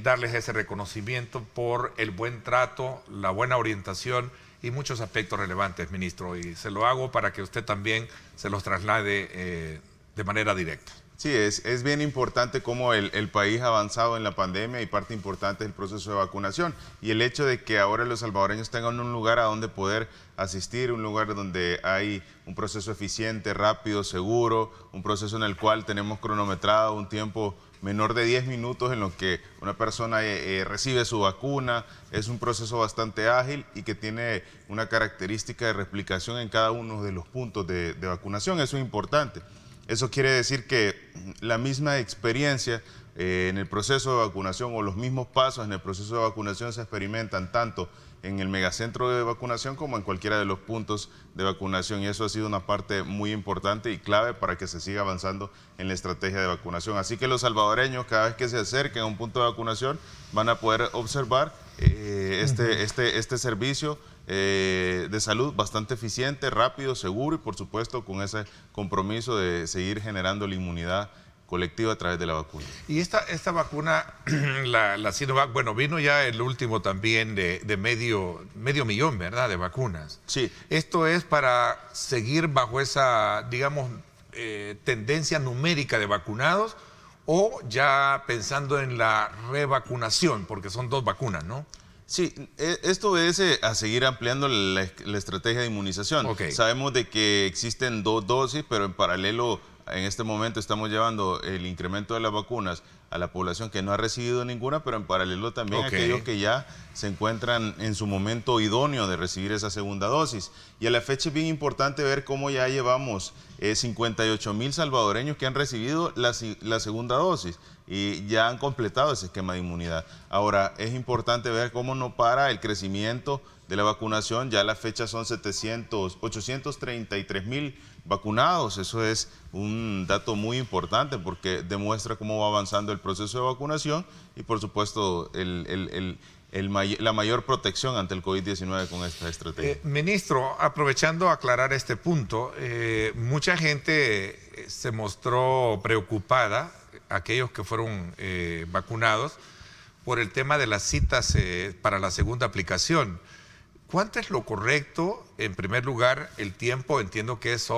B: darles ese reconocimiento por el buen trato, la buena orientación y muchos aspectos relevantes, ministro. Y se lo hago para que usted también se los traslade de manera directa.
E: Sí, es bien importante cómo el país ha avanzado en la pandemia y parte importante es el proceso de vacunación. Y el hecho de que ahora los salvadoreños tengan un lugar a donde poder asistir, un lugar donde hay un proceso eficiente, rápido, seguro, un proceso en el cual tenemos cronometrado un tiempo menor de 10 minutos en lo que una persona recibe su vacuna. Es un proceso bastante ágil y que tiene una característica de replicación en cada uno de los puntos de vacunación. Eso es importante. Eso quiere decir que la misma experiencia en el proceso de vacunación o los mismos pasos en el proceso de vacunación se experimentan tanto en el megacentro de vacunación como en cualquiera de los puntos de vacunación, y eso ha sido una parte muy importante y clave para que se siga avanzando en la estrategia de vacunación. Así que los salvadoreños, cada vez que se acerquen a un punto de vacunación, van a poder observar este servicio de salud bastante eficiente, rápido, seguro y por supuesto con ese compromiso de seguir generando la inmunidad colectiva a través de la vacuna.
B: Y esta vacuna, la Sinovac, bueno, vino ya el último también de medio millón, ¿verdad?, de vacunas.
E: Sí.
B: Esto es para seguir bajo esa, digamos, tendencia numérica de vacunados o ya pensando en la revacunación, porque son dos vacunas, ¿no?
E: Sí, esto obedece a seguir ampliando la estrategia de inmunización.
B: Okay.
E: Sabemos de que existen 2 dosis, pero en paralelo en este momento estamos llevando el incremento de las vacunas a la población que no ha recibido ninguna, pero en paralelo también a aquellos que ya se encuentran en su momento idóneo de recibir esa segunda dosis. Y a la fecha es bien importante ver cómo ya llevamos 58,000 salvadoreños que han recibido la segunda dosis y ya han completado ese esquema de inmunidad. Ahora, es importante ver cómo no para el crecimiento de la vacunación. Ya a la fecha son 833,000 vacunados. Eso es un dato muy importante porque demuestra cómo va avanzando el proceso de vacunación y, por supuesto, la mayor protección ante el COVID-19 con esta estrategia.
B: Ministro, aprovechando a aclarar este punto, mucha gente se mostró preocupada, aquellos que fueron vacunados, por el tema de las citas para la segunda aplicación. ¿Cuánto es lo correcto? En primer lugar, el tiempo, entiendo que es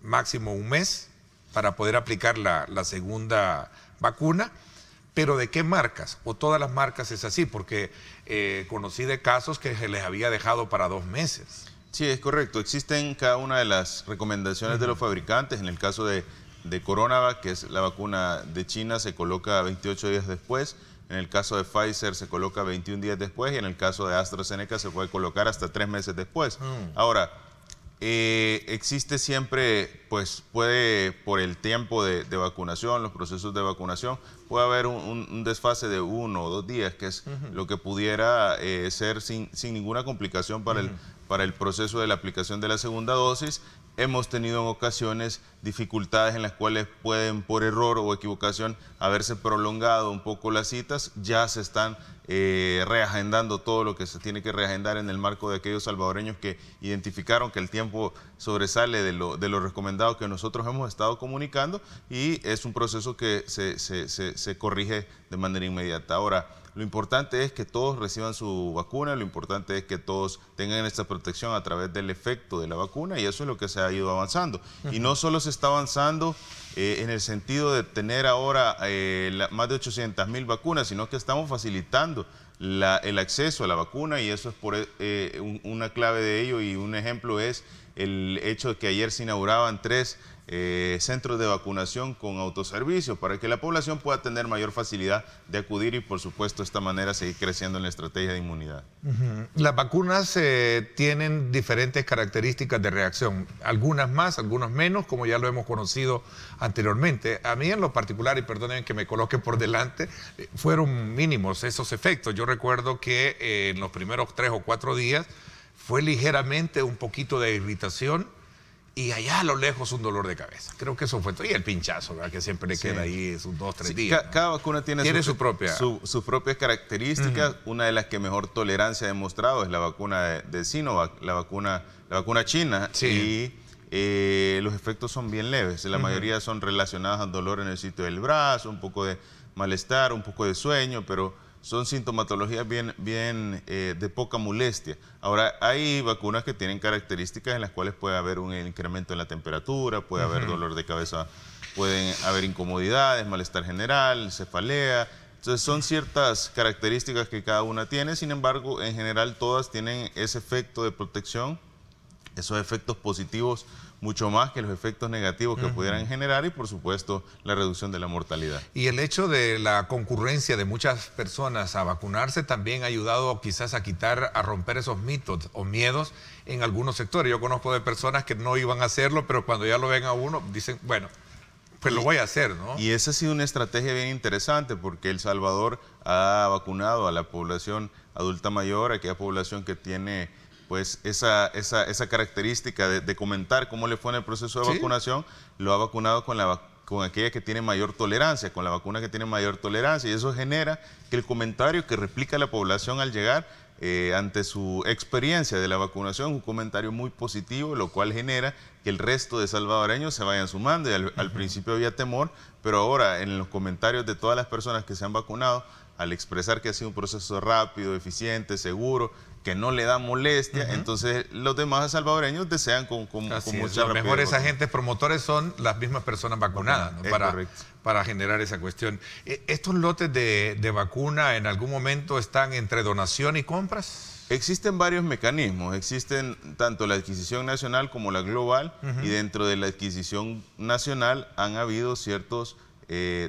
B: máximo un mes para poder aplicar la segunda vacuna, pero ¿de qué marcas? ¿O todas las marcas es así? Porque conocí de casos que se les había dejado para 2 meses.
E: Sí, es correcto. Existen cada una de las recomendaciones de los fabricantes. En el caso de Coronavac, que es la vacuna de China, se coloca 28 días después. En el caso de Pfizer se coloca 21 días después y en el caso de AstraZeneca se puede colocar hasta 3 meses después. Ahora, Existe siempre, pues puede, por el tiempo de vacunación, los procesos de vacunación, puede haber un desfase de 1 o 2 días, que es lo que pudiera ser sin ninguna complicación para el proceso de la aplicación de la segunda dosis. Hemos tenido en ocasiones dificultades en las cuales pueden, por error o equivocación, haberse prolongado un poco las citas. Ya se están reagendando todo lo que se tiene que reagendar en el marco de aquellos salvadoreños que identificaron que el tiempo sobresale de lo recomendado que nosotros hemos estado comunicando, y es un proceso que se corrige de manera inmediata. Ahora, lo importante es que todos reciban su vacuna, lo importante es que todos tengan esta protección a través del efecto de la vacuna, y eso es lo que se ha ido avanzando. Y no solo se está avanzando en el sentido de tener ahora más de 800.000 vacunas, sino que estamos facilitando el acceso a la vacuna, y eso es por una clave de ello, y un ejemplo es el hecho de que ayer se inauguraban 3 centros de vacunación con autoservicio para que la población pueda tener mayor facilidad de acudir y, por supuesto, de esta manera seguir creciendo en la estrategia de inmunidad.
B: Las vacunas tienen diferentes características de reacción, algunas más, algunas menos, como ya lo hemos conocido anteriormente. A mí en lo particular, y perdonen que me coloque por delante, fueron mínimos esos efectos. Yo recuerdo que en los primeros 3 o 4 días fue ligeramente un poquito de irritación, y allá a lo lejos un dolor de cabeza. Creo que eso fue todo. Y el pinchazo, ¿verdad?, que siempre le queda ahí sus 2 o 3 días. ¿No?
E: Cada vacuna tiene sus propias características. Una de las que mejor tolerancia ha demostrado es la vacuna de Sinovac, la vacuna china. Sí. Y los efectos son bien leves. La mayoría son relacionados al dolor en el sitio del brazo, un poco de malestar, un poco de sueño, pero son sintomatologías bien de poca molestia. Ahora, hay vacunas que tienen características en las cuales puede haber un incremento en la temperatura, puede haber dolor de cabeza, pueden haber incomodidades, malestar general, cefalea. Entonces, son ciertas características que cada una tiene. Sin embargo, en general, todas tienen ese efecto de protección, esos efectos positivos, mucho más que los efectos negativos que pudieran generar, y por supuesto la reducción de la mortalidad. Y el hecho de la concurrencia de muchas personas a vacunarse también ha ayudado quizás a romper esos mitos o miedos en algunos sectores. Yo conozco de personas que no iban a hacerlo, pero cuando ya lo ven a uno dicen, bueno, pues lo voy a hacer, ¿no? Y esa ha sido una estrategia bien interesante, porque El Salvador ha vacunado a la población adulta mayor, a aquella población que tiene pues esa característica de comentar cómo le fue en el proceso de vacunación. Lo ha vacunado con aquella que tiene mayor tolerancia, con la vacuna que tiene mayor tolerancia, y eso genera que el comentario que replica la población al llegar ante su experiencia de la vacunación es un comentario muy positivo, lo cual genera que el resto de salvadoreños se vayan sumando. Y al principio había temor, pero ahora en los comentarios de todas las personas que se han vacunado, al expresar que ha sido un proceso rápido, eficiente, seguro, que no le da molestia, entonces los demás salvadoreños desean con mucha rapidez. Los mejores agentes promotores son las mismas personas vacunadas, ¿no? para generar esa cuestión. ¿Estos lotes de vacuna en algún momento están entre donación y compras? Existen varios mecanismos. Existen tanto la adquisición nacional como la global, y dentro de la adquisición nacional han habido ciertos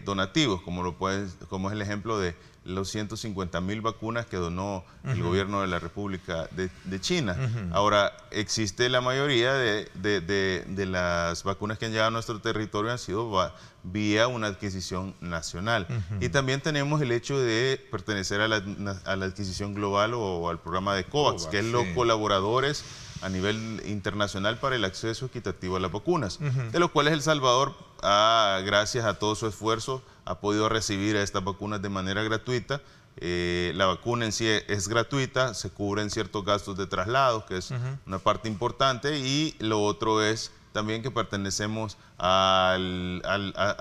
E: donativos, como es el ejemplo de los 150.000 vacunas que donó el gobierno de la República de China. Ahora, existe la mayoría de las vacunas que han llegado a nuestro territorio han sido vía una adquisición nacional. Y también tenemos el hecho de pertenecer a la adquisición global o al programa de COVAX, que es los colaboradores a nivel internacional para el acceso equitativo a las vacunas, de los cuales El Salvador, gracias a todo su esfuerzo, ha podido recibir a estas vacunas de manera gratuita. La vacuna en sí es gratuita, se cubren ciertos gastos de traslado, que es una parte importante, y lo otro es también que pertenecemos a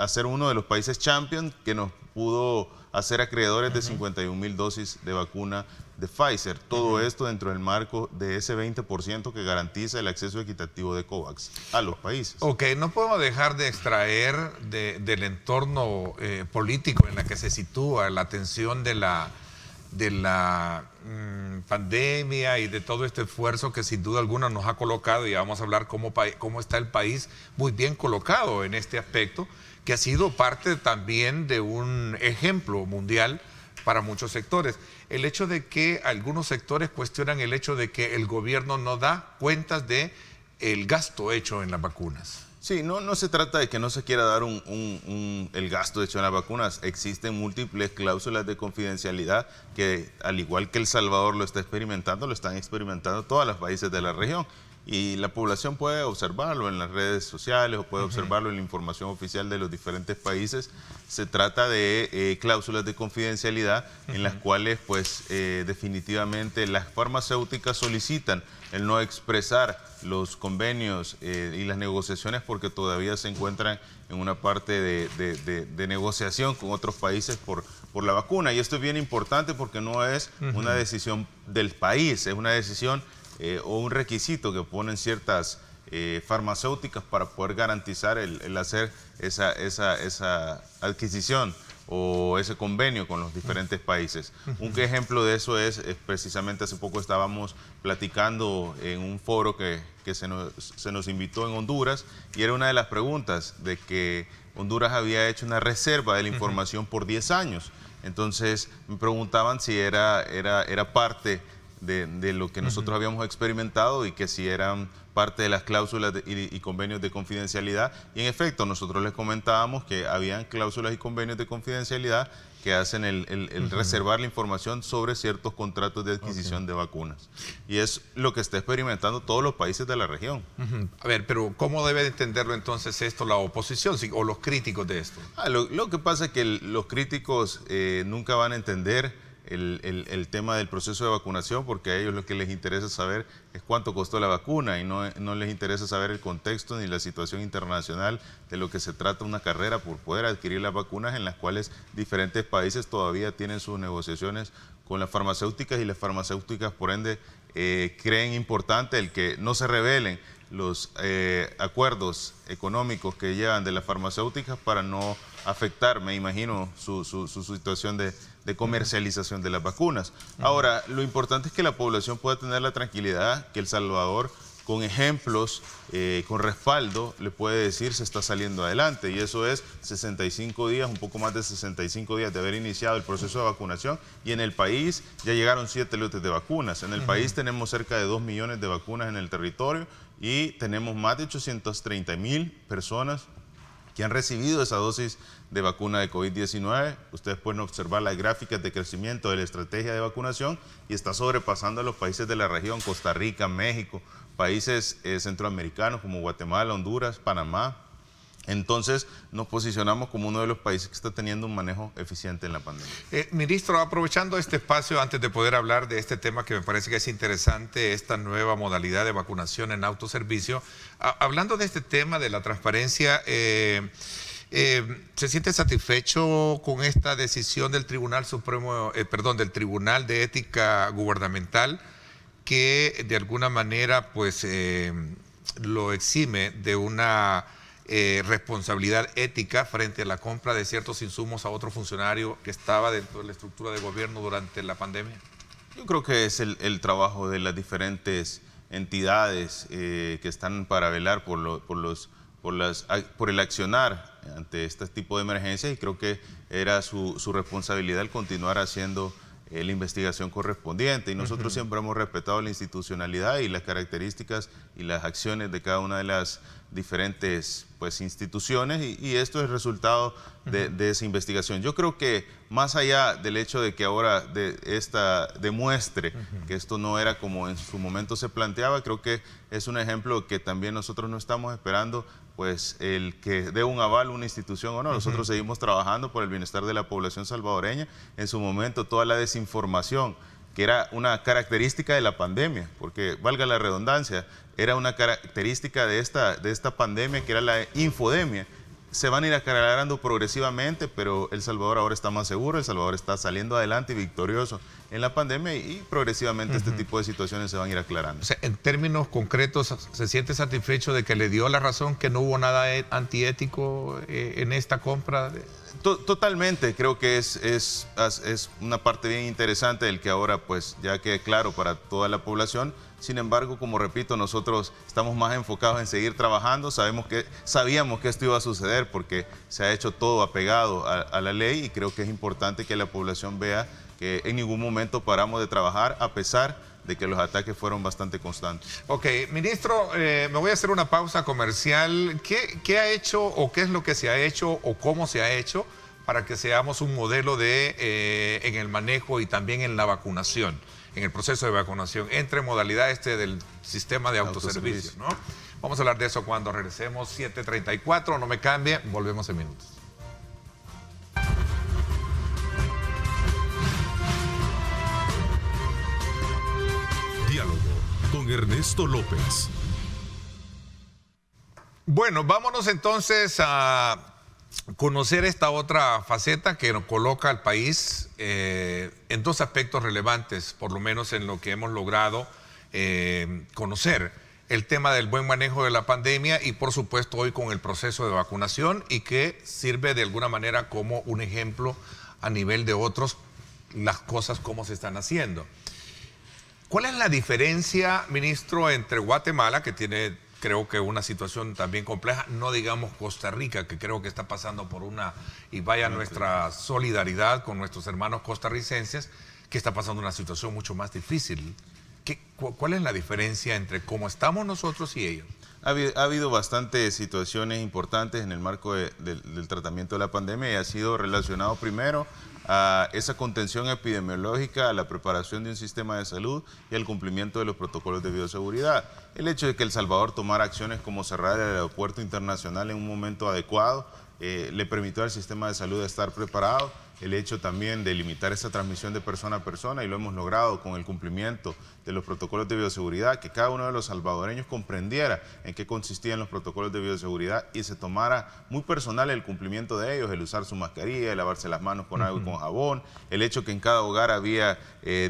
E: ser uno de los países champion que nos pudo hacer acreedores de 51.000 dosis de vacuna de Pfizer. Todo esto dentro del marco de ese 20% que garantiza el acceso equitativo de COVAX a los países. Ok, no podemos dejar de extraer del entorno político en la que se sitúa la atención de la pandemia y de todo este esfuerzo que sin duda alguna nos ha colocado, y vamos a hablar cómo está el país muy bien colocado en este aspecto, que ha sido parte también de un ejemplo mundial para muchos sectores. El hecho de que algunos sectores cuestionan el hecho de que el gobierno no da cuentas de
B: el gasto hecho en las vacunas.
E: Sí, no se trata de que no se quiera dar el gasto hecho en las vacunas. Existen múltiples cláusulas de confidencialidad que, al igual que El Salvador lo está experimentando, lo están experimentando todos los países de la región. Y la población puede observarlo en las redes sociales o puede observarlo en la información oficial de los diferentes países. Se trata de cláusulas de confidencialidad en las cuales, pues, definitivamente las farmacéuticas solicitan el no expresar los convenios y las negociaciones porque todavía se encuentran en una parte de negociación con otros países por la vacuna. Y esto es bien importante porque no es una decisión del país, es una decisión o un requisito que ponen ciertas farmacéuticas para poder garantizar el hacer esa adquisición o ese convenio con los diferentes países. Un ejemplo de eso es precisamente hace poco estábamos platicando en un foro que se nos invitó en Honduras, y era una de las preguntas de que Honduras había hecho una reserva de la información por 10 años. Entonces me preguntaban si era parte de lo que nosotros habíamos experimentado y que si eran parte de las cláusulas y convenios de confidencialidad. Y en efecto, nosotros les comentábamos que habían cláusulas y convenios de confidencialidad que hacen el reservar la información sobre ciertos contratos de adquisición de vacunas. Y es lo que está experimentando todos los países de la región.
B: A ver, pero ¿cómo debe entenderlo entonces esto la oposición o los críticos de esto?
E: Lo que pasa es que los críticos nunca van a entender el tema del proceso de vacunación, porque a ellos lo que les interesa saber es cuánto costó la vacuna y no les interesa saber el contexto ni la situación internacional de lo que se trata una carrera por poder adquirir las vacunas, en las cuales diferentes países todavía tienen sus negociaciones con las farmacéuticas, y las farmacéuticas por ende creen importante el que no se revelen los acuerdos económicos que llevan de las farmacéuticas para no afectar, me imagino, su situación de comercialización de las vacunas. Ahora, lo importante es que la población pueda tener la tranquilidad que El Salvador, con ejemplos, con respaldo, le puede decir se está saliendo adelante, y eso es 65 días, un poco más de 65 días de haber iniciado el proceso de vacunación, y en el país ya llegaron 7 lotes de vacunas. En el país tenemos cerca de 2 millones de vacunas en el territorio y tenemos más de 830,000 personas que han recibido esa dosis de vacuna de COVID-19. Ustedes pueden observar las gráficas de crecimiento de la estrategia de vacunación y está sobrepasando a los países de la región, Costa Rica, México, países centroamericanos como Guatemala, Honduras, Panamá. Entonces nos posicionamos como uno de los países que está teniendo un manejo eficiente en la pandemia.
B: Ministro, aprovechando este espacio antes de poder hablar de este tema que me parece que es interesante, esta nueva modalidad de vacunación en autoservicio, hablando de este tema de la transparencia, ¿se siente satisfecho con esta decisión del Tribunal Supremo, del Tribunal de Ética Gubernamental, que de alguna manera pues lo exime de una responsabilidad ética frente a la compra de ciertos insumos a otro funcionario que estaba dentro de la estructura de gobierno durante la pandemia?
E: Yo creo que es el trabajo de las diferentes entidades que están para velar por el accionar ante este tipo de emergencias, y creo que era su responsabilidad el continuar haciendo la investigación correspondiente, y nosotros siempre hemos respetado la institucionalidad y las características y las acciones de cada una de las diferentes instituciones, y esto es el resultado de esa investigación. Yo creo que más allá del hecho de que ahora demuestre que esto no era como en su momento se planteaba, creo que es un ejemplo que también nosotros no estamos esperando el que dé un aval a una institución o no. Nosotros seguimos trabajando por el bienestar de la población salvadoreña. En su momento toda la desinformación, que era una característica de la pandemia, porque valga la redundancia, era una característica de esta pandemia, que era la infodemia. Se van a ir aclarando progresivamente, pero El Salvador ahora está más seguro, El Salvador está saliendo adelante y victorioso en la pandemia, y progresivamente este tipo de situaciones se van a ir aclarando. O
B: sea, en términos concretos, ¿se siente satisfecho de que le dio la razón, que no hubo nada antiético en esta compra?
E: Totalmente, creo que es una parte bien interesante el que ahora ya quede claro para toda la población. Sin embargo, como repito, nosotros estamos más enfocados en seguir trabajando. Sabíamos que esto iba a suceder porque se ha hecho todo apegado a la ley, y creo que es importante que la población vea que en ningún momento paramos de trabajar a pesar de que los ataques fueron bastante constantes.
B: Ok, ministro, me voy a hacer una pausa comercial. ¿Qué ha hecho o qué es lo que se ha hecho o cómo se ha hecho para que seamos un modelo en el manejo y también en la vacunación, en el proceso de vacunación, entre modalidades del sistema de autoservicio, ¿no? Vamos a hablar de eso cuando regresemos, 7:34, no me cambie, volvemos en minutos.
A: Diálogo con Ernesto López.
B: Bueno, vámonos entonces a conocer esta otra faceta que nos coloca al país en dos aspectos relevantes, por lo menos en lo que hemos logrado conocer. El tema del buen manejo de la pandemia y por supuesto hoy con el proceso de vacunación y que sirve de alguna manera como un ejemplo a nivel de otros, las cosas como se están haciendo. ¿Cuál es la diferencia, ministro, entre Guatemala, que tiene creo que una situación también compleja, no digamos Costa Rica, que creo que está pasando por y vaya nuestra solidaridad con nuestros hermanos costarricenses, que está pasando una situación mucho más difícil? ¿Cuál es la diferencia entre cómo estamos nosotros y ellos?
E: Ha habido bastantes situaciones importantes en el marco del tratamiento de la pandemia y ha sido relacionado primero a esa contención epidemiológica, a la preparación de un sistema de salud y al cumplimiento de los protocolos de bioseguridad. El hecho de que El Salvador tomara acciones como cerrar el aeropuerto internacional en un momento adecuado le permitió al sistema de salud estar preparado. El hecho también de limitar esa transmisión de persona a persona, y lo hemos logrado con el cumplimiento de los protocolos de bioseguridad, que cada uno de los salvadoreños comprendiera en qué consistían los protocolos de bioseguridad y se tomara muy personal el cumplimiento de ellos, el usar su mascarilla, el lavarse las manos con agua y con jabón, el hecho que en cada hogar había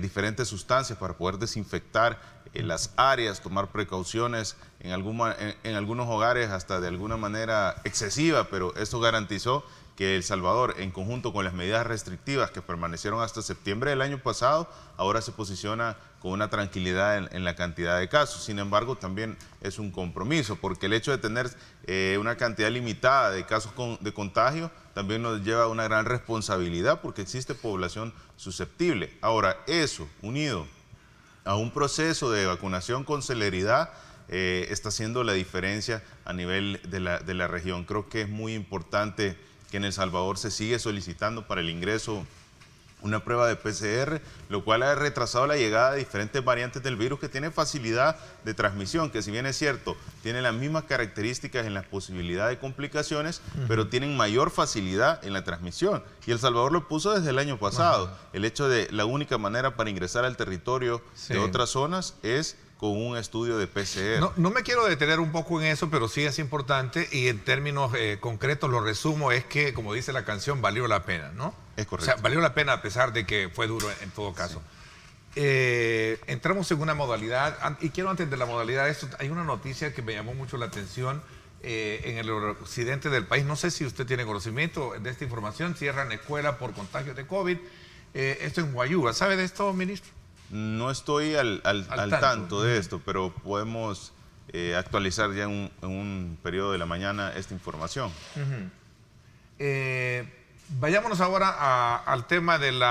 E: diferentes sustancias para poder desinfectar las áreas, tomar precauciones en algunos hogares hasta de alguna manera excesiva, pero esto garantizó que El Salvador, en conjunto con las medidas restrictivas que permanecieron hasta septiembre del año pasado, ahora se posiciona con una tranquilidad en la cantidad de casos. Sin embargo, también es un compromiso, porque el hecho de tener una cantidad limitada de casos de contagio también nos lleva a una gran responsabilidad, porque existe población susceptible. Ahora, eso, unido a un proceso de vacunación con celeridad, está haciendo la diferencia a nivel de la región. Creo que es muy importante que en El Salvador se sigue solicitando para el ingreso una prueba de PCR, lo cual ha retrasado la llegada de diferentes variantes del virus que tienen facilidad de transmisión, que si bien es cierto, tienen las mismas características en la posibilidad de complicaciones, pero tienen mayor facilidad en la transmisión. Y El Salvador lo puso desde el año pasado. El hecho de la única manera para ingresar al territorio de otras zonas es con un estudio de PCR.
B: No me quiero detener un poco en eso, pero sí es importante y en términos concretos lo resumo, es que, como dice la canción, valió la pena, ¿no?
E: Es correcto.
B: O sea, valió la pena a pesar de que fue duro en todo caso. Sí. Entramos en una modalidad, y quiero antes de la modalidad, hay una noticia que me llamó mucho la atención en el occidente del país. No sé si usted tiene conocimiento de esta información. Cierran escuela por contagio de COVID. Esto en Guayúa. ¿Sabe de esto, ministro?
E: No estoy al tanto de esto, pero podemos actualizar ya en un periodo de la mañana esta información.
B: Vayámonos ahora al tema del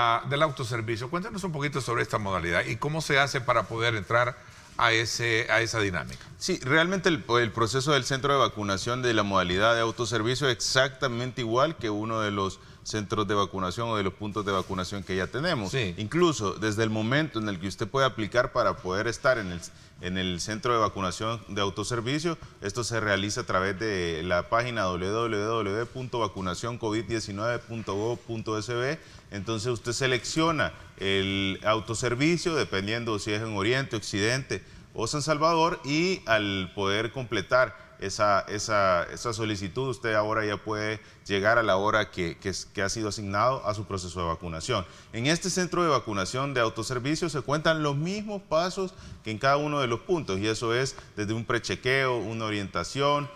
B: autoservicio. Cuéntanos un poquito sobre esta modalidad y cómo se hace para poder entrar a esa dinámica.
E: Sí, realmente el proceso del centro de vacunación de la modalidad de autoservicio es exactamente igual que uno de los centros de vacunación o de los puntos de vacunación que ya tenemos. Sí. Incluso desde el momento en el que usted puede aplicar para poder estar en el centro de vacunación de autoservicio, esto se realiza a través de la página www.vacunacioncovid19.gov.sb. Entonces usted selecciona el autoservicio dependiendo si es en Oriente, Occidente o San Salvador, y al poder completar esa solicitud, usted ahora ya puede llegar a la hora que ha sido asignado a su proceso de vacunación. En este centro de vacunación de autoservicio se cuentan los mismos pasos que en cada uno de los puntos, y eso es desde un prechequeo, una orientación,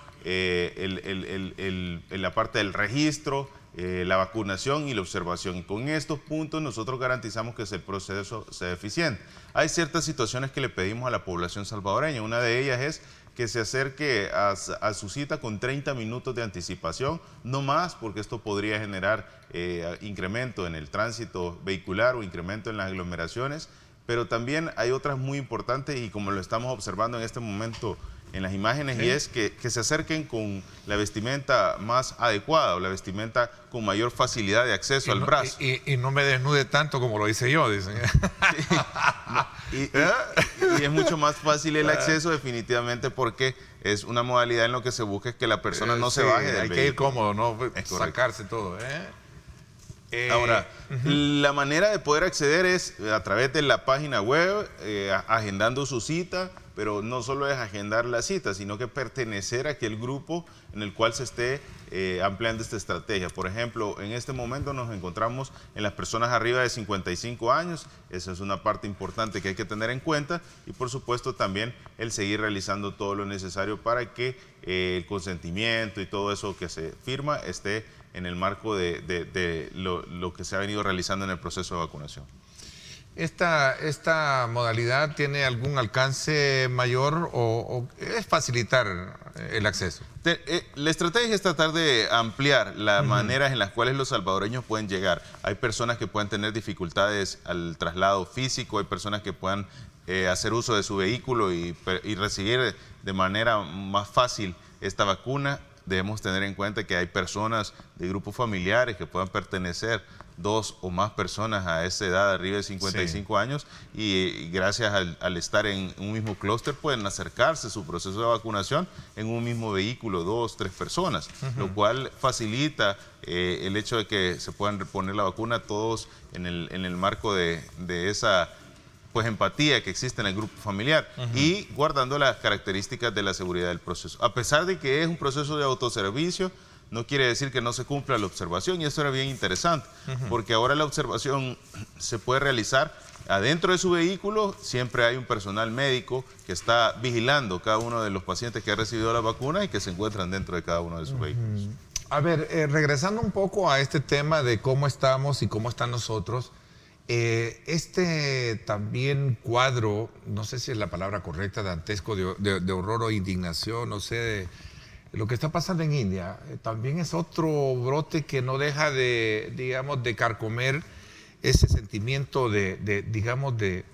E: la parte del registro, la vacunación y la observación. Y con estos puntos nosotros garantizamos que el proceso sea eficiente. Hay ciertas situaciones que le pedimos a la población salvadoreña. Una de ellas es que se acerque a su cita con 30 minutos de anticipación, no más, porque esto podría generar incremento en el tránsito vehicular o incremento en las aglomeraciones. pero también hay otras muy importantes y como lo estamos observando en este momento en las imágenes, y es que se acerquen con la vestimenta más adecuada o la vestimenta con mayor facilidad de acceso al brazo.
B: Y no me desnude tanto como lo hice yo, dicen.
E: Sí. Y es mucho más fácil el acceso definitivamente porque es una modalidad en lo que se busca es que la persona no se baje del
B: vehículo. Hay que ir cómodo, ¿no? Sacarse todo.
E: Ahora, la manera de poder acceder es a través de la página web, agendando su cita, pero no solo es agendar la cita, sino que pertenecer a aquel grupo en el cual se esté ampliando esta estrategia. Por ejemplo, en este momento nos encontramos en las personas arriba de 55 años, esa es una parte importante que hay que tener en cuenta, y por supuesto también el seguir realizando todo lo necesario para que el consentimiento y todo eso que se firma esté en el marco de lo que se ha venido realizando en el proceso de vacunación.
B: ¿Esta modalidad tiene algún alcance mayor o es facilitar el acceso?
E: La estrategia es tratar de ampliar las maneras en las cuales los salvadoreños pueden llegar. Hay personas que pueden tener dificultades al traslado físico, hay personas que puedan hacer uso de su vehículo y recibir de manera más fácil esta vacuna. Debemos tener en cuenta que hay personas de grupos familiares que puedan pertenecer 2 o más personas a esa edad, arriba de 55 años, y gracias al estar en un mismo clúster pueden acercarse a su proceso de vacunación en un mismo vehículo, 2, 3 personas, lo cual facilita el hecho de que se puedan poner la vacuna todos en el marco de esa empatía que existe en el grupo familiar y guardando las características de la seguridad del proceso. A pesar de que es un proceso de autoservicio, no quiere decir que no se cumpla la observación, y eso era bien interesante, porque ahora la observación se puede realizar adentro de su vehículo. Siempre hay un personal médico que está vigilando cada uno de los pacientes que ha recibido la vacuna y que se encuentran dentro de cada uno de sus vehículos.
B: A ver, regresando un poco a este tema de cómo estamos y cómo están nosotros, también cuadro, no sé si es la palabra correcta, dantesco, de horror o indignación, no sé, lo que está pasando en India, también es otro brote que no deja de, digamos, de carcomer ese sentimiento digamos, de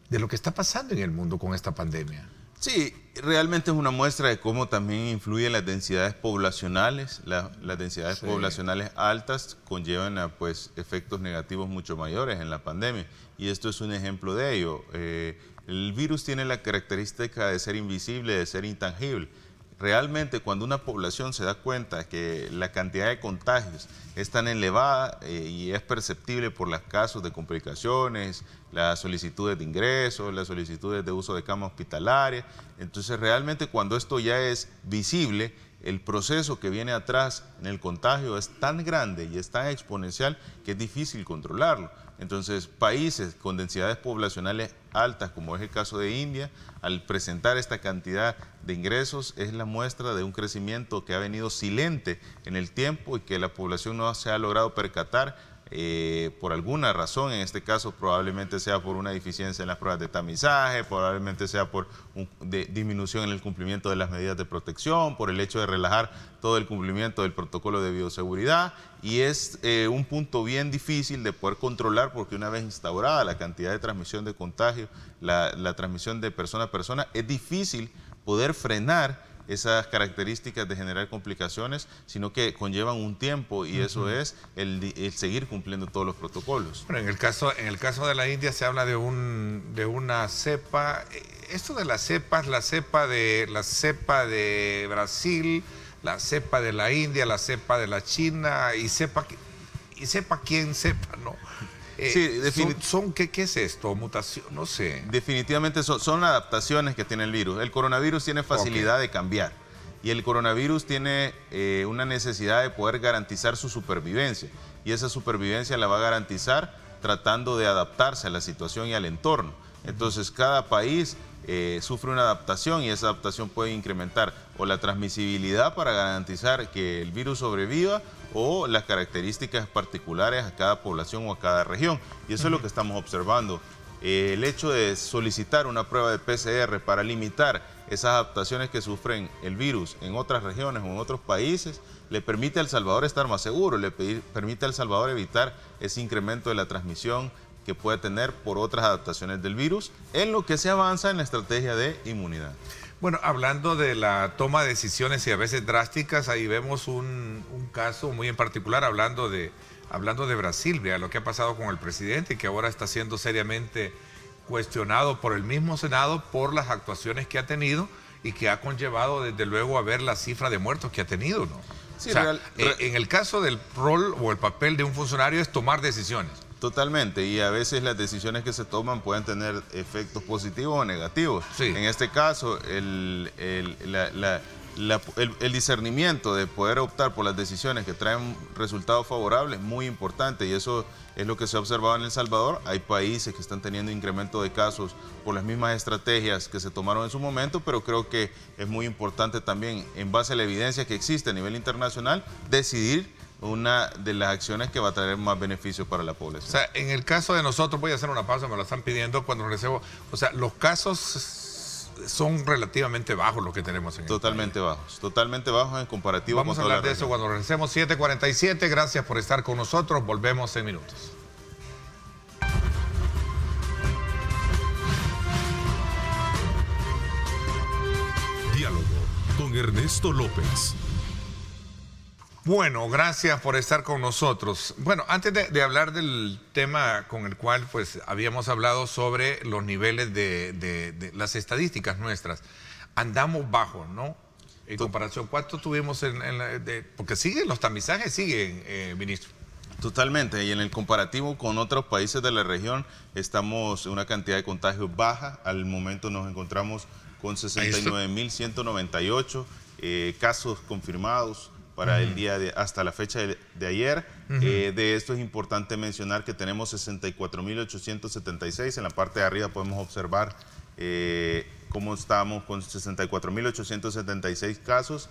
B: lo que está pasando en el mundo con esta pandemia.
E: Sí, realmente es una muestra de cómo también influyen las densidades poblacionales. Las densidades poblacionales altas conllevan a, pues, efectos negativos mucho mayores en la pandemia, y esto es un ejemplo de ello. El virus tiene la característica de ser invisible, de ser intangible. Realmente cuando una población se da cuenta que la cantidad de contagios es tan elevada y es perceptible por los casos de complicaciones, las solicitudes de ingresos, las solicitudes de uso de cama hospitalaria, entonces realmente cuando esto ya es visible, el proceso que viene atrás en el contagio es tan grande y es tan exponencial que es difícil controlarlo. Entonces, países con densidades poblacionales altas, como es el caso de India, al presentar esta cantidad de ingresos, es la muestra de un crecimiento que ha venido silente en el tiempo y que la población no se ha logrado percatar por alguna razón. En este caso probablemente sea por una deficiencia en las pruebas de tamizaje, probablemente sea por disminución en el cumplimiento de las medidas de protección, por el hecho de relajar todo el cumplimiento del protocolo de bioseguridad, y es un punto bien difícil de poder controlar, porque una vez instaurada la cantidad de transmisión de contagio, la transmisión de persona a persona, es difícil poder frenar esas características de generar complicaciones, sino que conllevan un tiempo, y eso es el seguir cumpliendo todos los protocolos.
B: Bueno, en el caso de la India se habla de una cepa. Esto de las cepas, la cepa de Brasil, la cepa de la India, la cepa de la China, y sepa quién sepa, ¿no?
E: Sí,
B: ¿Qué es esto? ¿Mutación? No sé.
E: Definitivamente son adaptaciones que tiene el virus. El coronavirus tiene facilidad de cambiar, y el coronavirus tiene una necesidad de poder garantizar su supervivencia, y esa supervivencia la va a garantizar tratando de adaptarse a la situación y al entorno. Entonces cada país sufre una adaptación, y esa adaptación puede incrementar o la transmisibilidad para garantizar que el virus sobreviva, o las características particulares a cada población o a cada región. Y eso es lo que estamos observando. El hecho de solicitar una prueba de PCR para limitar esas adaptaciones que sufren el virus en otras regiones o en otros países, le permite a El Salvador estar más seguro, le permite a El Salvador evitar ese incremento de la transmisión que puede tener por otras adaptaciones del virus, en lo que se avanza en la estrategia de inmunidad.
B: Bueno, hablando de la toma de decisiones y a veces drásticas, ahí vemos un caso muy en particular, hablando de Brasil, vea lo que ha pasado con el presidente, que ahora está siendo seriamente cuestionado por el mismo Senado por las actuaciones que ha tenido y que ha conllevado desde luego a ver la cifra de muertos que ha tenido, ¿no?
E: Sí,
B: o sea, en el caso del rol o el papel de un funcionario es tomar decisiones.
E: Totalmente, y a veces las decisiones que se toman pueden tener efectos positivos o negativos.
B: Sí.
E: En este caso, el discernimiento de poder optar por las decisiones que traen resultados favorables es muy importante, y eso es lo que se ha observado en El Salvador. Hay países que están teniendo incremento de casos por las mismas estrategias que se tomaron en su momento, pero creo que es muy importante también, en base a la evidencia que existe a nivel internacional, decidir una de las acciones que va a traer más beneficios para la población.
B: O sea, en el caso de nosotros, voy a hacer una pausa, me lo están pidiendo cuando recebo, o sea, los casos son relativamente bajos los que tenemos en el país.
E: Totalmente bajos en comparativo
B: Vamos
E: con
B: a
E: toda
B: hablar de eso cuando regresemos. 7:47, gracias por estar con nosotros, volvemos en minutos.
A: Diálogo con Ernesto López.
B: Bueno, gracias por estar con nosotros. Bueno, antes de hablar del tema con el cual pues habíamos hablado sobre los niveles de las estadísticas nuestras, andamos bajos, ¿no? En comparación, ¿cuánto tuvimos porque siguen los tamizajes, siguen, ministro?
E: Totalmente, y en el comparativo con otros países de la región estamos en una cantidad de contagios baja. Al momento nos encontramos con 69.198 casos confirmados para el día hasta la fecha de ayer. De esto es importante mencionar que tenemos 64.876. En la parte de arriba podemos observar cómo estamos con 64.876 casos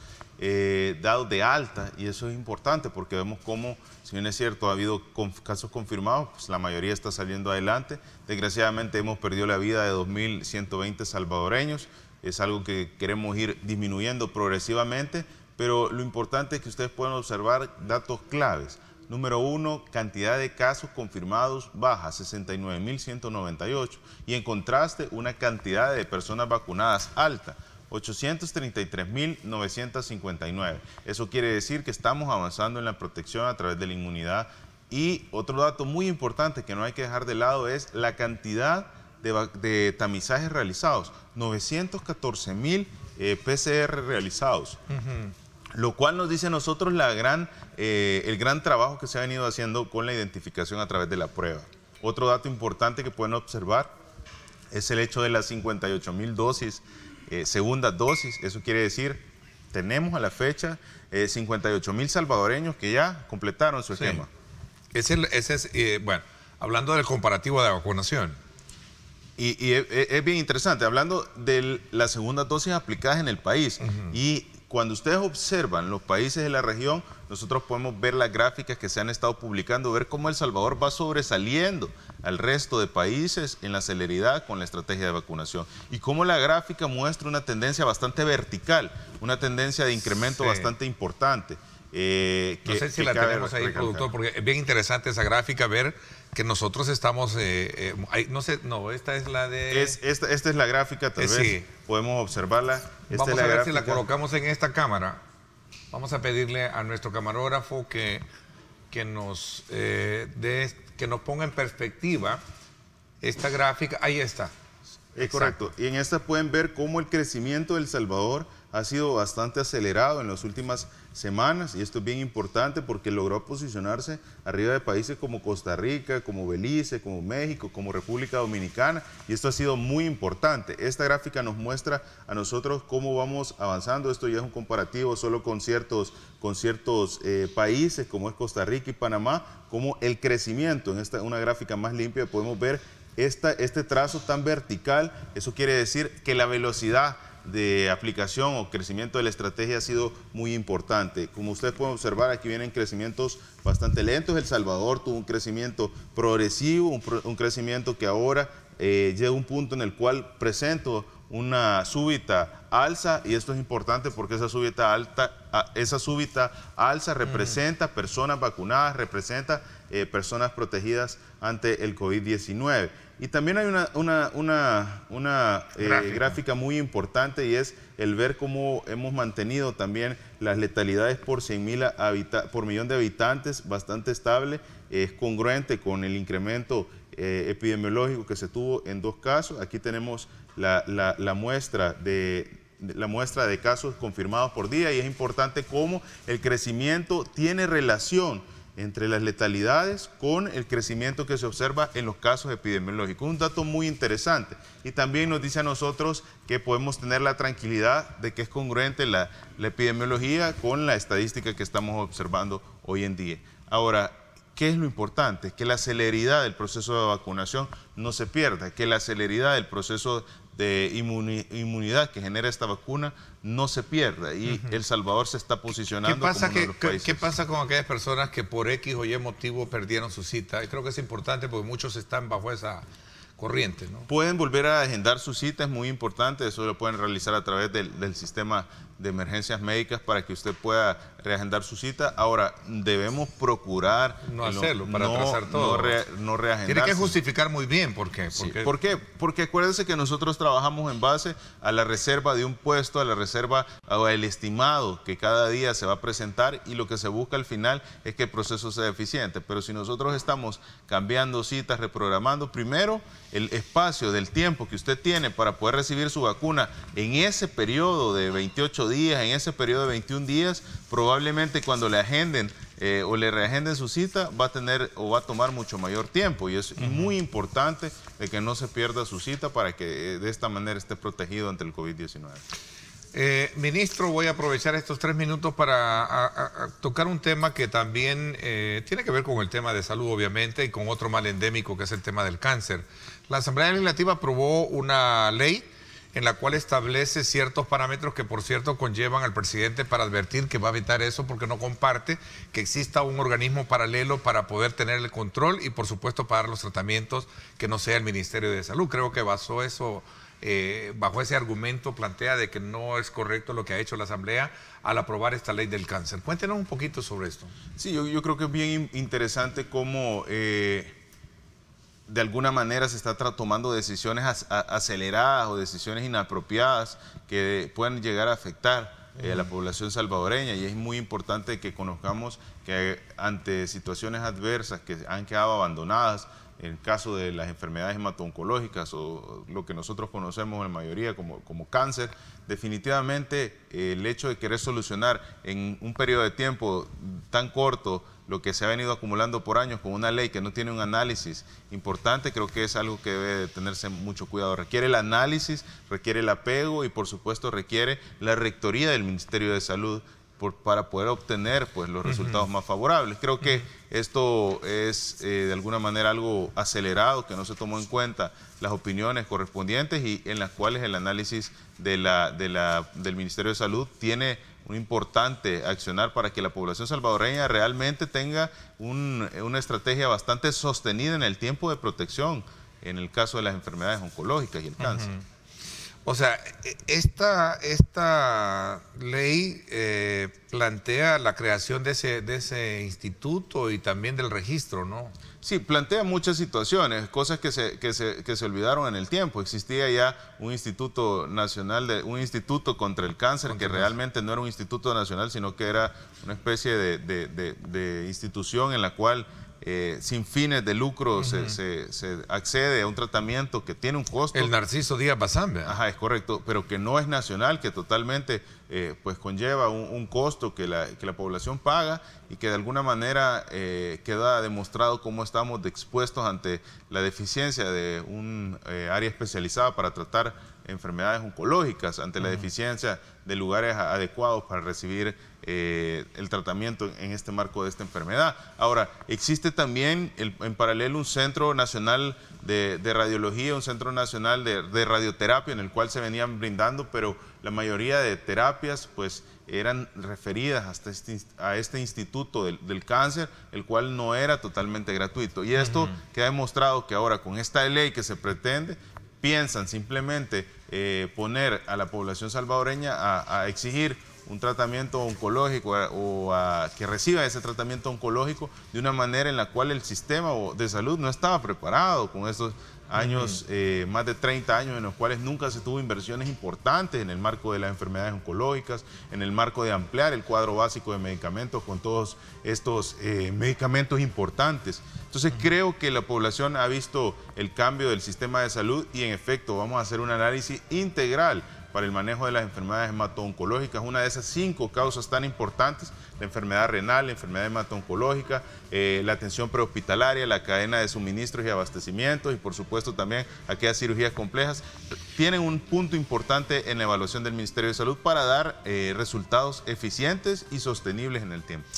E: dados de alta, y eso es importante porque vemos cómo, si bien es cierto, ha habido casos confirmados, pues la mayoría está saliendo adelante. Desgraciadamente hemos perdido la vida de 2.120 salvadoreños. Es algo que queremos ir disminuyendo progresivamente, pero lo importante es que ustedes puedan observar datos claves. Número 1, cantidad de casos confirmados baja, 69.198. Y en contraste, una cantidad de personas vacunadas alta, 833.959. Eso quiere decir que estamos avanzando en la protección a través de la inmunidad. Y otro dato muy importante que no hay que dejar de lado es la cantidad de tamizajes realizados, 914.000 PCR realizados. Lo cual nos dice a nosotros el gran trabajo que se ha venido haciendo con la identificación a través de la prueba. Otro dato importante que pueden observar es el hecho de las 58.000 dosis, segundas dosis. Eso quiere decir, tenemos a la fecha 58.000 salvadoreños que ya completaron su esquema.
B: Ese es bueno, hablando del comparativo de vacunación.
E: Y es bien interesante, hablando de las segundas dosis aplicadas en el país. Y cuando ustedes observan los países de la región, nosotros podemos ver las gráficas que se han estado publicando, ver cómo El Salvador va sobresaliendo al resto de países en la celeridad con la estrategia de vacunación. Y cómo la gráfica muestra una tendencia bastante vertical, una tendencia de incremento bastante importante.
B: No sé si la tenemos ahí, productor, porque es bien interesante esa gráfica, ver que nosotros estamos, no sé, no, esta es la de...
E: Esta es la gráfica, tal vez podemos observarla.
B: Vamos a ver si la colocamos en esta cámara. Vamos a pedirle a nuestro camarógrafo que nos ponga en perspectiva esta gráfica. Ahí está.
E: Es correcto. Y en esta pueden ver cómo el crecimiento de El Salvador ha sido bastante acelerado en las últimas semanas, y esto es bien importante porque logró posicionarse arriba de países como Costa Rica, como Belice, como México, como República Dominicana, y esto ha sido muy importante. Esta gráfica nos muestra a nosotros cómo vamos avanzando. Esto ya es un comparativo solo con ciertos países como es Costa Rica y Panamá, como el crecimiento en una gráfica más limpia podemos ver este trazo tan vertical. Eso quiere decir que la velocidad de aplicación o crecimiento de la estrategia ha sido muy importante. Como ustedes pueden observar, aquí vienen crecimientos bastante lentos. El Salvador tuvo un crecimiento progresivo, un crecimiento que ahora llega a un punto en el cual presenta una súbita alza, y esto es importante porque esa súbita alza representa personas vacunadas, representa personas protegidas ante el COVID-19. Y también hay una gráfica muy importante, y es el ver cómo hemos mantenido también las letalidades por 100.000 por millón de habitantes bastante estable. Es congruente con el incremento epidemiológico que se tuvo en 2 casos. Aquí tenemos la muestra de casos confirmados por día, y es importante cómo el crecimiento tiene relación entre las letalidades con el crecimiento que se observa en los casos epidemiológicos. Un dato muy interesante, y también nos dice a nosotros que podemos tener la tranquilidad de que es congruente la epidemiología con la estadística que estamos observando hoy en día. Ahora, ¿qué es lo importante? Que la celeridad del proceso de vacunación no se pierda, que la celeridad del proceso de inmunidad que genera esta vacuna no se pierda, y El Salvador se está posicionando como uno de los países.
B: ¿Qué pasa con aquellas personas que por X o Y motivo perdieron su cita? Y creo que es importante porque muchos están bajo esa corriente, ¿no?
E: Pueden volver a agendar su cita, es muy importante. Eso lo pueden realizar a través del sistema de emergencias médicas para que usted pueda reagendar su cita. Ahora, debemos procurar
B: no hacerlo para atrasar todo.
E: No reagendar.
B: Tiene que justificar muy bien por qué.
E: ¿Por qué? Porque acuérdense que nosotros trabajamos en base a la reserva de un puesto, a la reserva o al estimado que cada día se va a presentar, y lo que se busca al final es que el proceso sea eficiente. Pero si nosotros estamos cambiando citas, reprogramando, primero el espacio del tiempo que usted tiene para poder recibir su vacuna en ese periodo de 28 días, en ese periodo de 21 días, probablemente cuando le agenden o le reagenden su cita va a tener o va a tomar mucho mayor tiempo, y es muy importante de que no se pierda su cita para que de esta manera esté protegido ante el COVID-19.
B: Ministro, voy a aprovechar estos 3 minutos para tocar un tema que también tiene que ver con el tema de salud, obviamente, y con otro mal endémico que es el tema del cáncer. La Asamblea Legislativa aprobó una ley en la cual establece ciertos parámetros que, por cierto, conllevan al presidente para advertir que va a evitar eso porque no comparte que exista un organismo paralelo para poder tener el control y, por supuesto, pagar los tratamientos que no sea el Ministerio de Salud. Creo que bajo ese argumento plantea de que no es correcto lo que ha hecho la Asamblea al aprobar esta ley del cáncer. Cuéntenos un poquito sobre esto.
E: Sí, yo creo que es bien interesante cómo de alguna manera se está tomando decisiones aceleradas o decisiones inapropiadas que pueden llegar a afectar a la población salvadoreña, y es muy importante que conozcamos que ante situaciones adversas que han quedado abandonadas, en el caso de las enfermedades hemato-oncológicas o lo que nosotros conocemos en mayoría como cáncer, definitivamente el hecho de querer solucionar en un periodo de tiempo tan corto lo que se ha venido acumulando por años con una ley que no tiene un análisis importante, creo que es algo que debe de tenerse mucho cuidado. Requiere el análisis, requiere el apego y, por supuesto, requiere la rectoría del Ministerio de Salud para poder obtener pues los resultados más favorables. Creo que esto es de alguna manera algo acelerado, que no se tomó en cuenta las opiniones correspondientes y en las cuales el análisis del Ministerio de Salud tiene un importante accionar para que la población salvadoreña realmente tenga una estrategia bastante sostenida en el tiempo de protección en el caso de las enfermedades oncológicas y el cáncer.
B: O sea, esta ley plantea la creación de ese instituto y también del registro, ¿no?
E: Sí, plantea muchas situaciones, cosas que se olvidaron en el tiempo. Existía ya un instituto nacional, un instituto contra el cáncer, que realmente no era un instituto nacional, sino que era una especie de institución en la cual sin fines de lucro se accede a un tratamiento que tiene un costo.
B: El Narciso Díaz Bazán.
E: Ajá, es correcto, pero que no es nacional, que totalmente pues conlleva un costo que la población paga y que de alguna manera queda demostrado cómo estamos expuestos ante la deficiencia de un área especializada para tratar enfermedades oncológicas, ante la deficiencia de lugares adecuados para recibir el tratamiento en este marco de esta enfermedad. Ahora, existe también en paralelo un Centro Nacional de Radiología, un Centro Nacional de Radioterapia, en el cual se venían brindando, pero la mayoría de terapias pues eran referidas a este instituto del cáncer, el cual no era totalmente gratuito. Y esto queda demostrado que ahora con esta ley que se pretende, piensan simplemente poner a la población salvadoreña a exigir un tratamiento oncológico o que reciba ese tratamiento oncológico de una manera en la cual el sistema de salud no estaba preparado con estos años, más de 30 años en los cuales nunca se tuvo inversiones importantes en el marco de las enfermedades oncológicas, en el marco de ampliar el cuadro básico de medicamentos con todos estos medicamentos importantes. Entonces creo que la población ha visto el cambio del sistema de salud y en efecto vamos a hacer un análisis integral para el manejo de las enfermedades hemato-oncológicas, una de esas 5 causas tan importantes: la enfermedad renal, la enfermedad hemato-oncológica, la atención prehospitalaria, la cadena de suministros y abastecimientos y por supuesto también aquellas cirugías complejas, tienen un punto importante en la evaluación del Ministerio de Salud para dar resultados eficientes y sostenibles en el tiempo.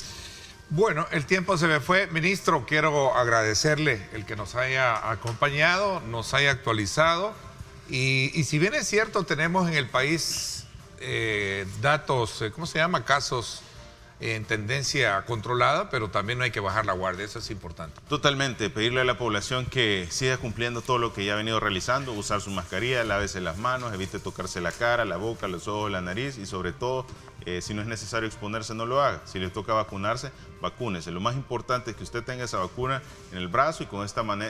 B: Bueno, el tiempo se me fue. Ministro, quiero agradecerle el que nos haya acompañado, nos haya actualizado. Y si bien es cierto, tenemos en el país datos, ¿cómo se llama? Casos en tendencia controlada, pero también no hay que bajar la guardia, eso es importante.
E: Totalmente, pedirle a la población que siga cumpliendo todo lo que ya ha venido realizando, usar su mascarilla, lávese las manos, evite tocarse la cara, la boca, los ojos, la nariz y sobre todo, si no es necesario exponerse, no lo haga. Si le toca vacunarse, vacúnese. Lo más importante es que usted tenga esa vacuna en el brazo y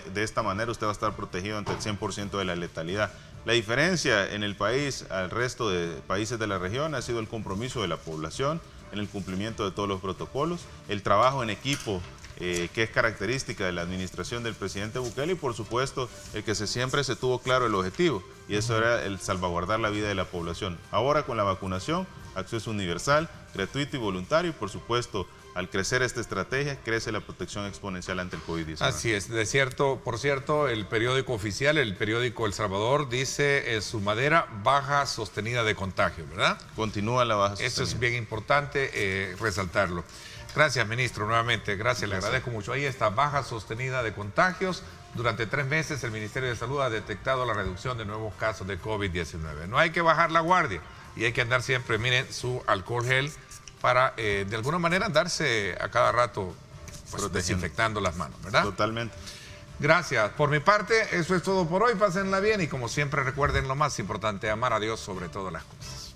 E: de esta manera usted va a estar protegido ante el 100% de la letalidad. La diferencia en el país al resto de países de la región ha sido el compromiso de la población en el cumplimiento de todos los protocolos, el trabajo en equipo que es característica de la administración del presidente Bukele y por supuesto el que siempre se tuvo claro el objetivo y eso era el salvaguardar la vida de la población. Ahora con la vacunación, acceso universal, gratuito y voluntario y por supuesto al crecer esta estrategia, crece la protección exponencial ante el COVID-19.
B: Así es, por cierto, el periódico oficial, el periódico El Salvador, dice su madera baja sostenida de contagio, ¿verdad?
E: Continúa la baja sostenida.
B: Eso es bien importante resaltarlo. Gracias, ministro, nuevamente, gracias, le agradezco mucho. Ahí está, baja sostenida de contagios. Durante 3 meses el Ministerio de Salud ha detectado la reducción de nuevos casos de COVID-19. No hay que bajar la guardia y hay que andar siempre, miren, su alcohol gel, para de alguna manera andarse a cada rato pues, desinfectando las manos, ¿verdad?
E: Totalmente.
B: Gracias. Por mi parte, eso es todo por hoy. Pásenla bien y como siempre recuerden lo más importante, amar a Dios sobre todas las cosas.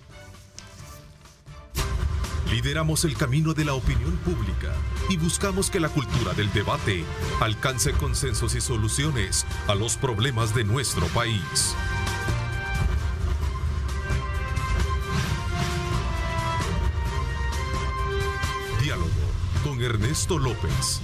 A: Lideramos el camino de la opinión pública y buscamos que la cultura del debate alcance consensos y soluciones a los problemas de nuestro país. Diálogo con Ernesto López.